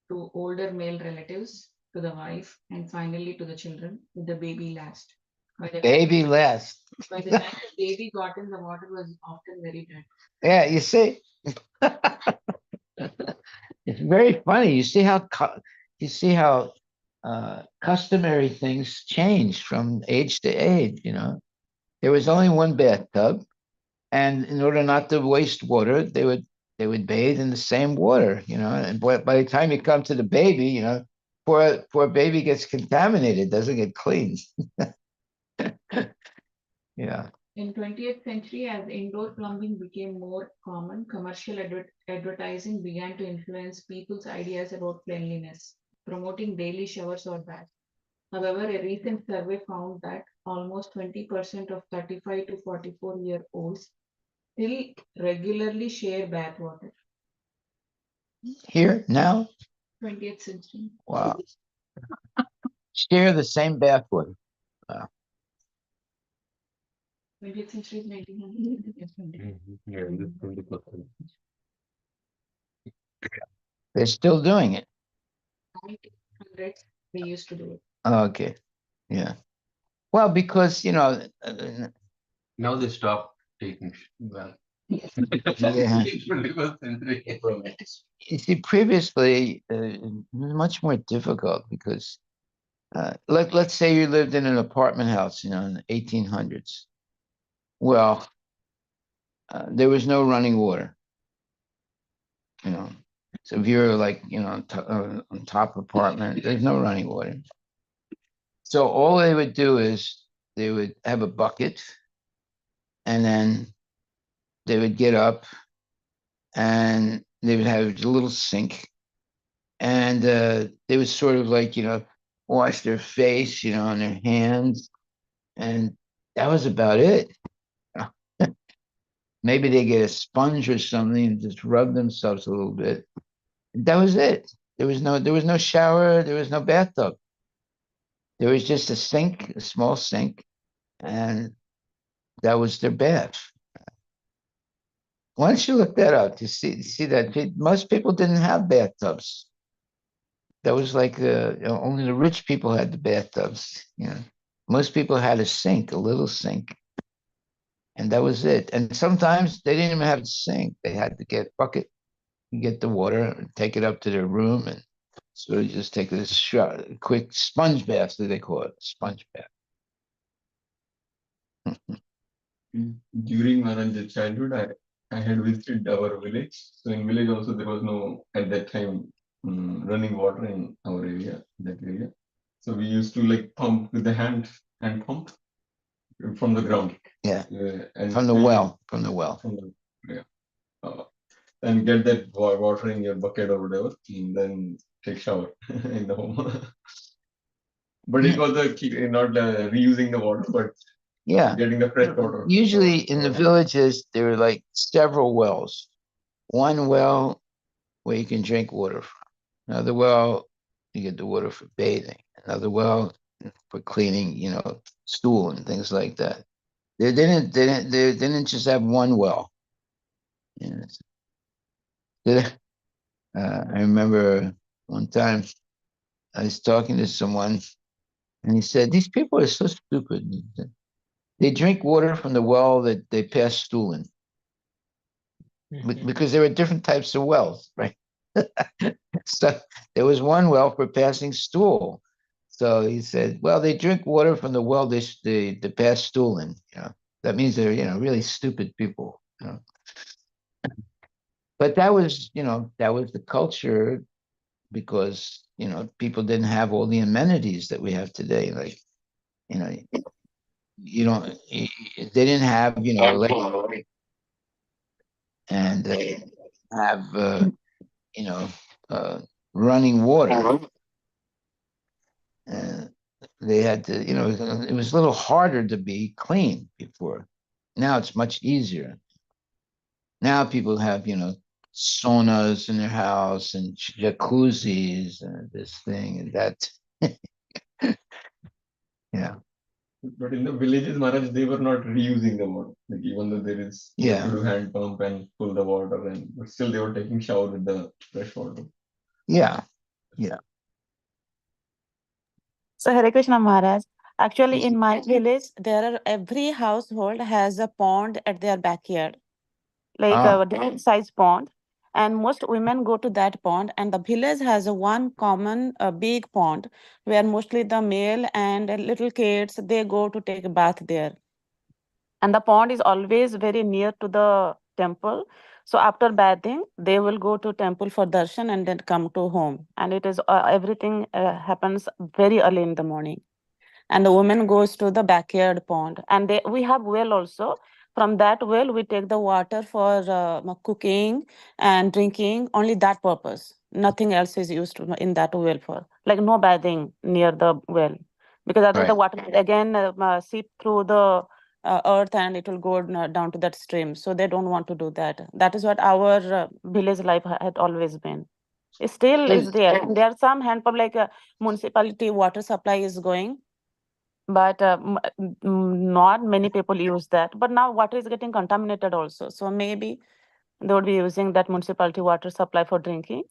to older male relatives, to the wife, and finally to the children, with the baby last. Baby last. By the time the baby got in, the water was often very dead. Yeah, you see, it's very funny. You see how customary things change from age to age. There was only one bathtub, and in order not to waste water, they would bathe in the same water. And by the time you come to the baby, poor baby gets contaminated, doesn't get cleaned. Yeah. In 20th century, as indoor plumbing became more common, commercial advertising began to influence people's ideas about cleanliness, promoting daily showers or baths. However, a recent survey found that almost 20% of 35 to 44-year-olds still regularly share bath water. Here now, 20th century. wow, share the same bathwater. 20th century is 1900. Yeah, this 20%. They're still doing it. 1900s, they used to do it. Okay, yeah. Well, because Now they stop taking well. Yeah. 21st century. You see, previously it was much more difficult because let's say you lived in an apartment house, in the 1800s. Well, there was no running water. So if you're like on top apartment, there's no running water. So all they would do is they would have a bucket, and then they would get up and they would have a little sink, and they would sort of like wash their face, and their hands, and that was about it. Maybe they get a sponge or something and just rub themselves a little bit. That was it. There was no shower. There was no bathtub. There was just a sink, a small sink, and that was their bath. Why don't you look that up to see that most people didn't have bathtubs. That was like only the rich people had the bathtubs. Most people had a sink, a little sink, and that was it. And sometimes they didn't even have a sink. They had to get a bucket and get the water and take it up to their room and sort of just take this quick sponge bath, that they call it, sponge bath. During Maharaj's childhood, I had visited our village. So in village also there was no at that time running water in our area, that area. So we used to like pump with the hand pump from the ground. Yeah, and from the well. Yeah. And get that water in your bucket or whatever, and then take shower in the home. But it was not reusing the water, but Yeah. getting the fresh water. Usually in the villages, there were like several wells. One well where you can drink water from. Another well, you get the water for bathing. Another well for cleaning, stool and things like that. They didn't just have one well. I remember one time I was talking to someone, and he said, "These people are so stupid. They drink water from the well that they pass stool in." Because there were different types of wells, right? So there was one well for passing stool. So he said, well, they drink water from the well they pass stool in. That means they're really stupid people. But that was the culture, because people didn't have all the amenities that we have today. Like they didn't have and they have running water. They had to, it was a little harder to be clean before. Now it's much easier. Now people have, saunas in their house and jacuzzis and this thing and that. Yeah. But in the villages, Maharaj, they were not reusing the water. Like even though there is you have to do hand pump and pull the water, but still they were taking shower with the fresh water. Yeah. Yeah. So Hare Krishna Maharaj. Actually, in my village, every household has a pond at their backyard, like Ah, a different size pond, and most women go to that pond. And the village has a one common big pond where mostly the male and little kids they go to take a bath there. And the pond is always very near to the temple. So after bathing, they will go to temple for darshan and then come to home. And it is everything happens very early in the morning, and the woman goes to the backyard pond, and we have well also. From that well we take the water for cooking and drinking, only that purpose. Nothing else is used in that well, for like no bathing near the well, because otherwise right. the water will again seep through the earth and it will go down to that stream, so they don't want to do that. That is what our village life had always been. It still is Good. there are some hand pump, like municipality water supply is going, but not many people use that. But now water is getting contaminated also, so maybe they would be using that municipality water supply for drinking,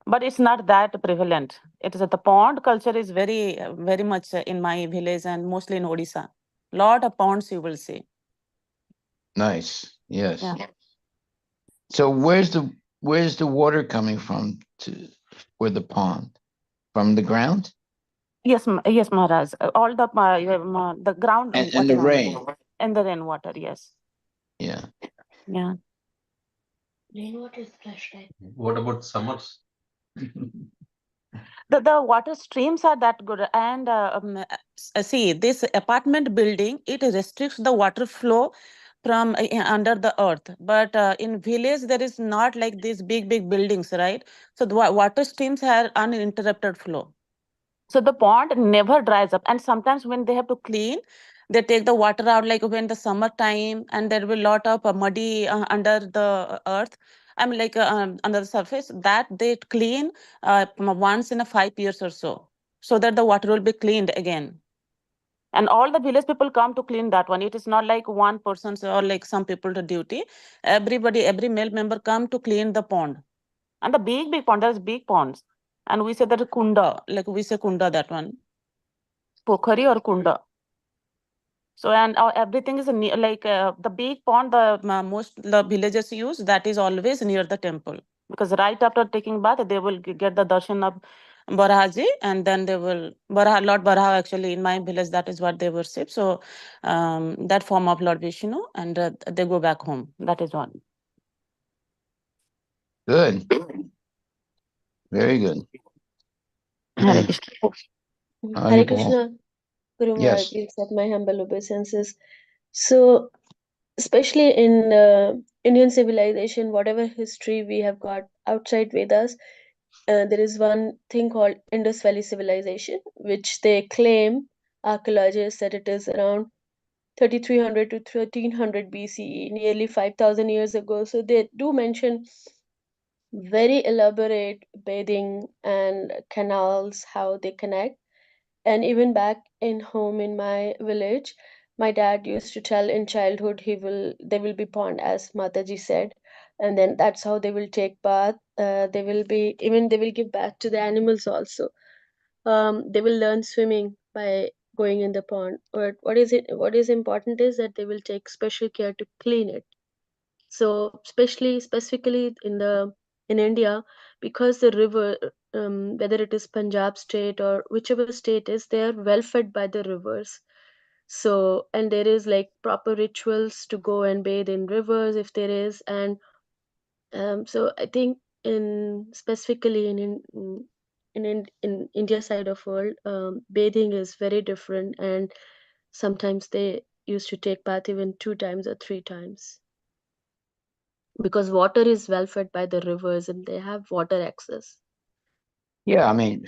but it's not that prevalent. It is that the pond culture is very much in my village and mostly in Odisha. Lot of ponds you will see. Nice. Yes. Yeah. So where's the water coming from for the pond? From the ground Yes, yes, Maharaj. All the ground and the water only, rain. and the rainwater. Yes. Yeah. Yeah. Rainwater is fresh, right? What about summers? The water streams are that good, and see, this apartment building, it restricts the water flow from under the earth, but in village there is not like these big buildings, right? So the water streams have uninterrupted flow, so the pond never dries up. And sometimes when they have to clean, they take the water out, like when the summer time, and there will be a lot of muddy under the earth, I mean, like under the surface, that they clean once in a 5 years or so, so that the water will be cleaned again. And all the village people come to clean that one. It is not like one person's or like some people to duty. Everybody, every male member come to clean the pond. And the big pond, there's big ponds. And we say that kunda, like we say kunda, that one. Pokhari or kunda. So, and everything is like the big pond, most the villagers use, that is always near the temple. Because right after taking bath, they will get the darshan of Barahaji, and then they will, Lord Baraha, actually in my village, that is what they worship. So, that form of Lord Vishnu, and they go back home. That is one. Good. Very good. Hare Krishna. Hare Haribol. Krishna, Guru Maharaj, Yes. please accept my humble obeisances. So, especially in Indian civilization, whatever history we have got outside Vedas, there is one thing called Indus Valley civilization, which they claim, archaeologists, that it is around 3300 to 1300 BCE, nearly 5000 years ago. So they do mention very elaborate bathing and canals, how they connect. And even back in home in my village, my dad used to tell in childhood they will be pond, as Mataji said, and then that's how they will take bath. They will give bath to the animals also. They will learn swimming by going in the pond. But what is important is that they will take special care to clean it. So specifically in India, because the river, whether it is Punjab state or whichever state is, they are well fed by the rivers. So, and there is like proper rituals to go and bathe in rivers if there is. And so I think in specifically in India side of world, bathing is very different, and sometimes they used to take bath even 2 times or 3 times, because water is well fed by the rivers and they have water access. Yeah, I mean,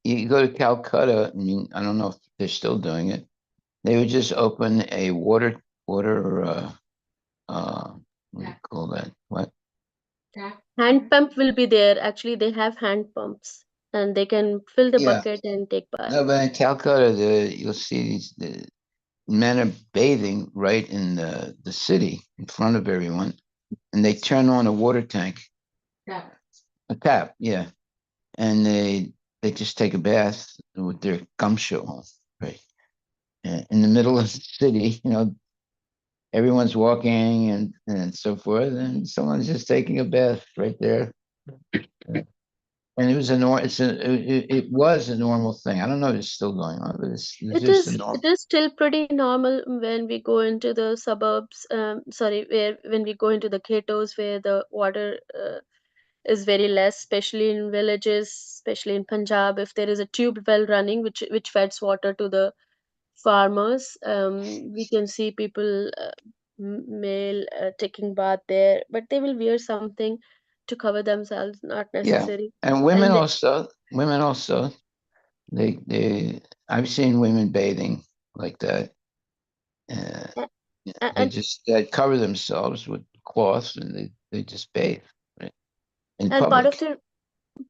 you go to Calcutta, I mean, I don't know if they're still doing it. They would just open a water what do you call that? What? Hand pump will be there. Actually, they have hand pumps and they can fill the Yeah. bucket and take bath. No, but in Calcutta, you'll see the men are bathing right in the city in front of everyone, and they turn on a water tank, Tap. a tap, yeah, and they just take a bath with their gumshoe on, right? In the middle of the city, everyone's walking and so forth, and someone's just taking a bath right there. And it was it was a normal thing. I don't know if it's still going on, but it's just a normal. It is still pretty normal when we go into the suburbs. Sorry, when we go into the ghettos where the water is very less, especially in villages, especially in Punjab. If there is a tube well running, which feeds water to the farmers, we can see people male taking bath there, but they will wear something to cover themselves, not Yeah, necessary. and And women also, they I've seen women bathing like that. Uh, they and just cover themselves with cloths and they just bathe, right, in and public.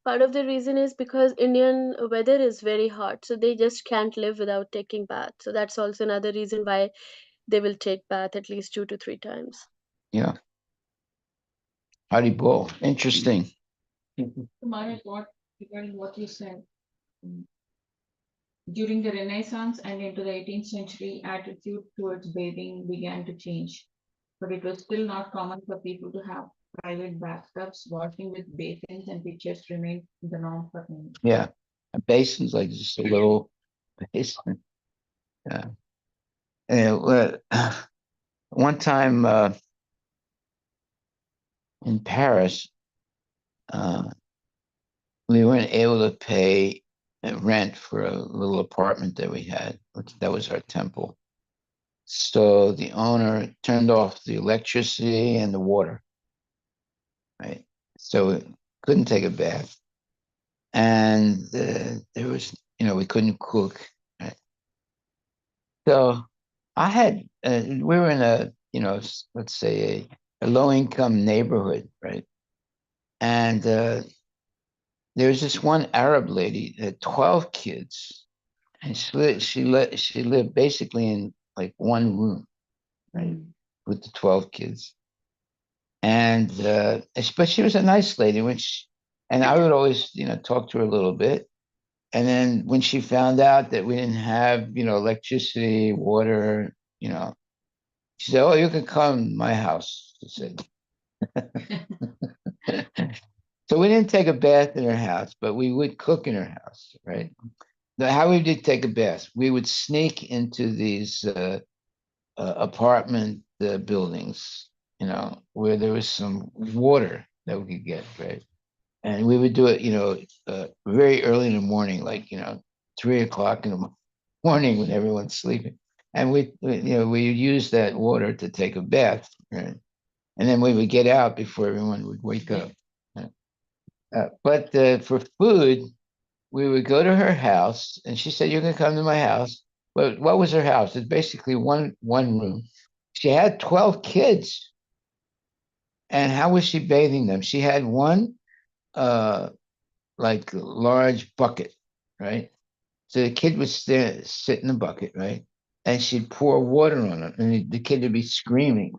part of the reason is because Indian weather is very hot, so they just can't live without taking bath. So that's also another reason why they will take bath at least 2 to 3 times. Yeah, Haribol, interesting. Maharaj, regarding what you said, mm, during the Renaissance and into the 18th century, attitude towards bathing began to change, but it was still not common for people to have private bathtubs. Washing with basins and pitchers remained the norm for many. Yeah, a basin's like just a little basin. Yeah. And one time in Paris, uh, we weren't able to pay rent for a little apartment that we had, that was our temple. So the owner turned off the electricity and the water, right? So we couldn't take a bath. And there was, we couldn't cook, right? So we were in a, let's say a low income neighborhood, right? And there was this one Arab lady that had 12 kids, and she lived basically in like one room, right, with the 12 kids. And but she was a nice lady, and I would always, talk to her a little bit. And then when she found out that we didn't have, electricity, water, she said, "Oh, you can come to my house," she said. So we didn't take a bath in her house, but we would cook in her house, right? Now, how we did take a bath, we would sneak into these apartment buildings, where there was some water that we could get, right? And we would do it, very early in the morning, like 3 o'clock in the morning when everyone's sleeping, and we would use that water to take a bath, right? And then we would get out before everyone would wake up. But for food, we would go to her house, and she said, "You can come to my house." But what was her house? It's basically one room. She had 12 kids, and how was she bathing them? She had one uh like large bucket, right? So the kid would sit in the bucket, right? And she'd pour water on it, and the kid would be screaming.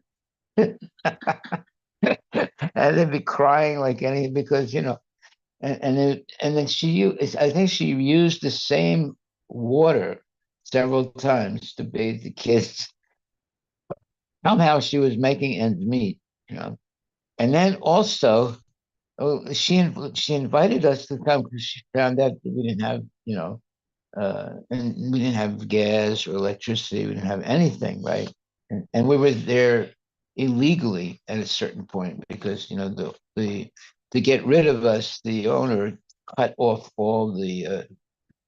And they'd be crying like anything because, and then I think she used the same water several times to bathe the kids. Somehow she was making ends meet, you know. And then also, she invited us to come because she found out that we didn't have, and we didn't have gas or electricity. We didn't have anything, right? And we were there illegally at a certain point because the to get rid of us, the owner cut off all the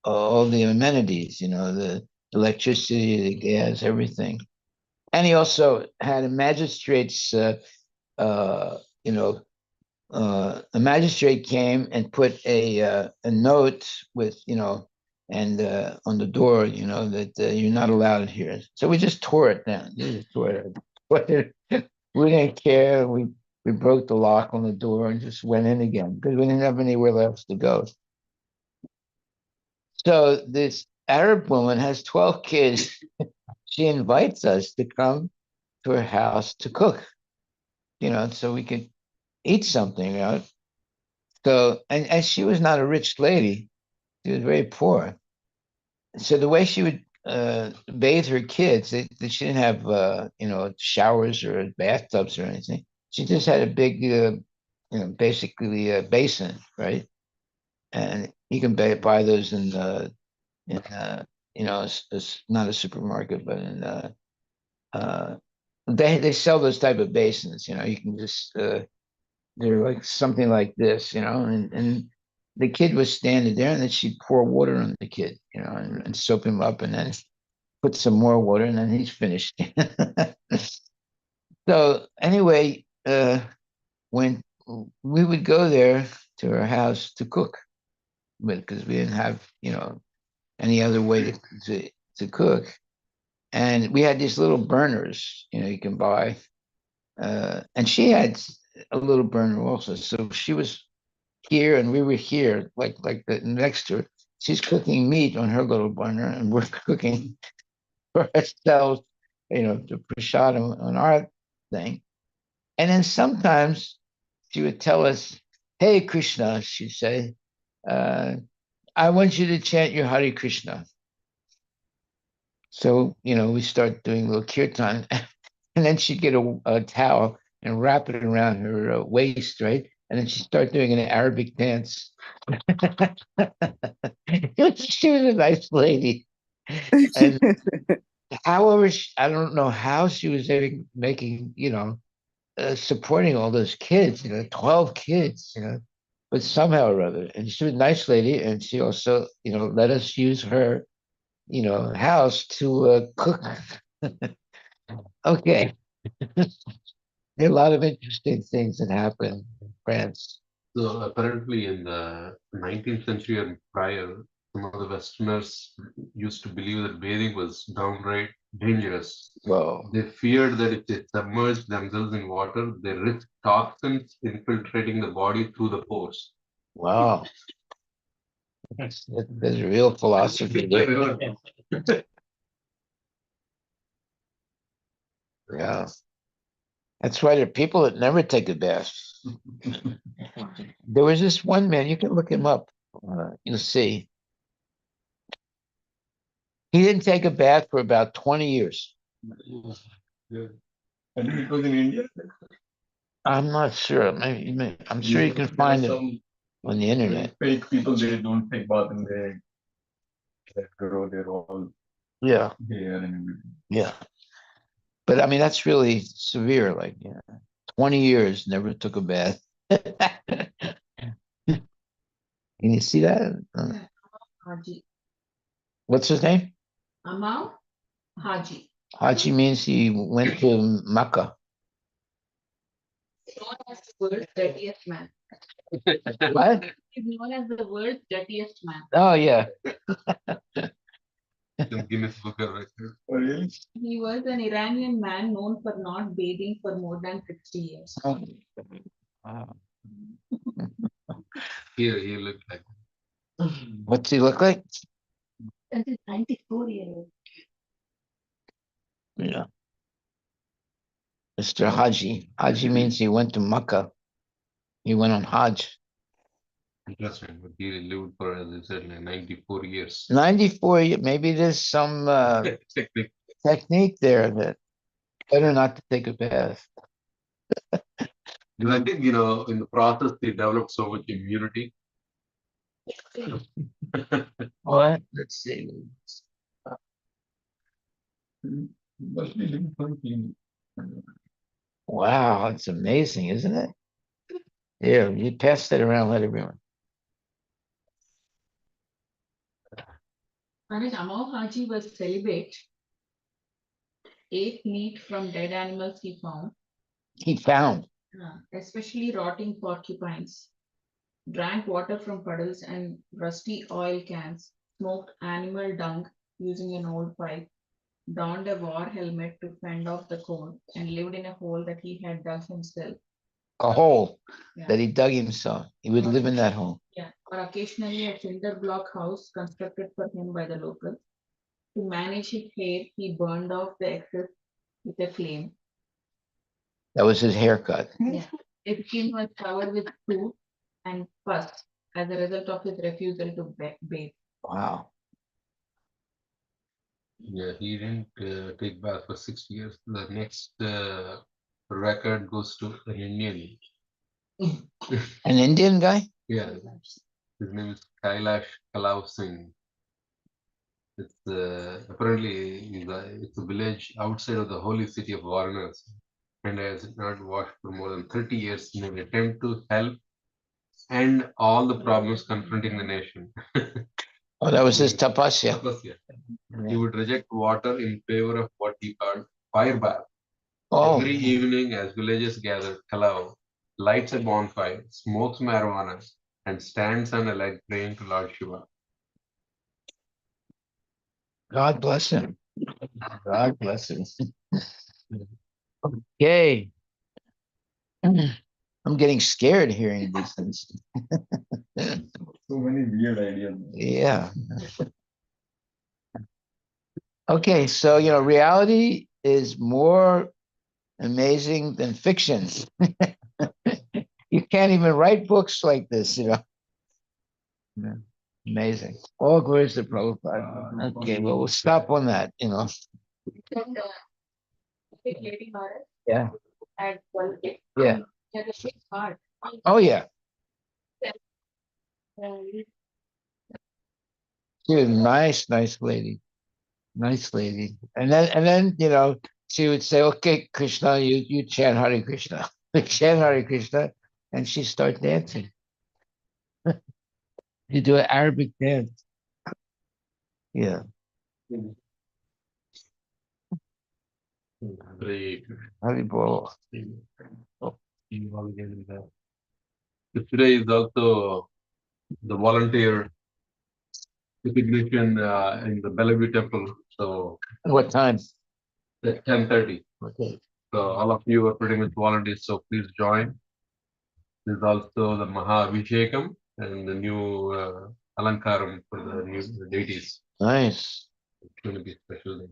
amenities, the electricity, the gas, everything. And he also had a magistrate's, uh, you know, a magistrate came and put a note with, and on the door, that you're not allowed here. So we just tore it down. We just tore it. We didn't care. We broke the lock on the door and just went in again because we didn't have anywhere else to go. So this Arab woman has 12 kids. She invites us to come to her house to cook, so we could eat something. So, and she was not a rich lady. She was very poor. So the way she would bathe her kids, she didn't have showers or bathtubs or anything. She just had a big, basically a basin, right? And you can buy those it's not a supermarket, but they sell those type of basins. You can just they're like something like this, and the kid was standing there, and then she'd pour water on the kid, and soap him up, and then put some more water, and then he's finished. So anyway, when we would go there to her house to cook, because we didn't have, any other way to cook, and we had these little burners, you can buy, and she had a little burner also. So she was here, and we were here, like next to her. She's cooking meat on her little burner, and we're cooking for ourselves, to prashad on our thing. And then sometimes she would tell us, "Hey Krishna," she'd say, "I want you to chant your Hare Krishna." So we start doing a little kirtan, and then she'd get a towel and wrap it around her waist, right? And then she'd start doing an Arabic dance. She was a nice lady. And however, I don't know how she was making, supporting all those kids, 12 kids, but somehow or other. And she was a nice lady. And she also, let us use her, house to cook. Okay. There are a lot of interesting things that happen in France. So apparently in the 19th century and prior, some of the Westerners used to believe that bathing was downright dangerous. Whoa. They feared that if they submerged themselves in water, they risked toxins infiltrating the body through the pores. Wow. There's a real philosophy there. Yeah. That's why there are people that never take a bath. There was this one man, you can look him up, you'll see. He didn't take a bath for about 20 years. Yeah. And it was in India. I'm not sure. I'm sure you can find it on the internet. Fake people, they don't take bath and they grow their all Yeah, hair and everything. yeah. But I mean, that's really severe. Like, 20 years, never took a bath. Can you see that? Haji. What's his name? Amal Haji. Haji means he went to Mecca. Known as the world's dirtiest man. What? He's known as the world's dirtiest man. Oh, yeah. Guinness Book of Records. Oh, really? He was an Iranian man known for not bathing for more than 60 years. Oh. Wow. Here he looked like. What's he look like? That is 94-year-old. Yeah. Mr. Haji. Haji means he went to Mecca. He went on Hajj. Interesting, but he lived for, as I said, like 94 years. 94, maybe there's some Technique. technique there that better not to take a bath. Because I think, in the process, they developed so much immunity. What? Let's see. Must be living for clean. Wow, it's amazing, isn't it? Here, you pass that around, let everyone. Maharaj, Amal Haji was celibate, ate meat from dead animals he found, He found. especially rotting porcupines, drank water from puddles and rusty oil cans, smoked animal dung using an old pipe, donned a war helmet to fend off the cold, and lived in a hole that he had dug himself. A hole Yeah. that he dug himself. He would live in that hole. Yeah, or occasionally a cinder block house constructed for him by the locals. To manage his hair, he burned off the excess with a flame. That was his haircut. Yeah. His skin was covered with soot, and pus as a result of his refusal to bathe. Wow. Yeah, he didn't take bath for 6 years. The next record goes to an Indian. An Indian guy? Yeah, his name is Kailash Kalau Singh. It's apparently it's a village outside of the holy city of Varanasi, and has not washed for more than 30 years in an attempt to help end all the problems confronting the nation. Oh, that was his tapasya. Tapasya. He would reject water in favor of what he called fire bath. Oh, Every evening, as villagers gather, Kalau lights a bonfire, smokes marijuana, and stands on a leg praying to Lord Shiva. God bless him. God bless him. Okay. I'm getting scared hearing these things. So many weird ideas. Yeah. Okay, so reality is more amazing than fiction. You can't even write books like this. Yeah. Amazing. All glories to Prabhupada. Okay, well, we'll stop on that. Then big lady Maharaj Yeah. at 12 day. Yeah. He had a big heart. Oh, yeah. And She was a nice lady. Nice lady. And then, she would say, okay, Krishna, you chant Hare Krishna. Chant Hare Krishna. And she'd start dancing. You do an Arabic dance. Yeah. Great. Haribol. Today is also the volunteer recognition in the Bellevue Temple. So What time? at 10:30. Okay. So all of you are pretty much volunteers. So please join. There's also the Mahavishekam and the new Alankaram for the new deities. Nice. It's going to be a special day.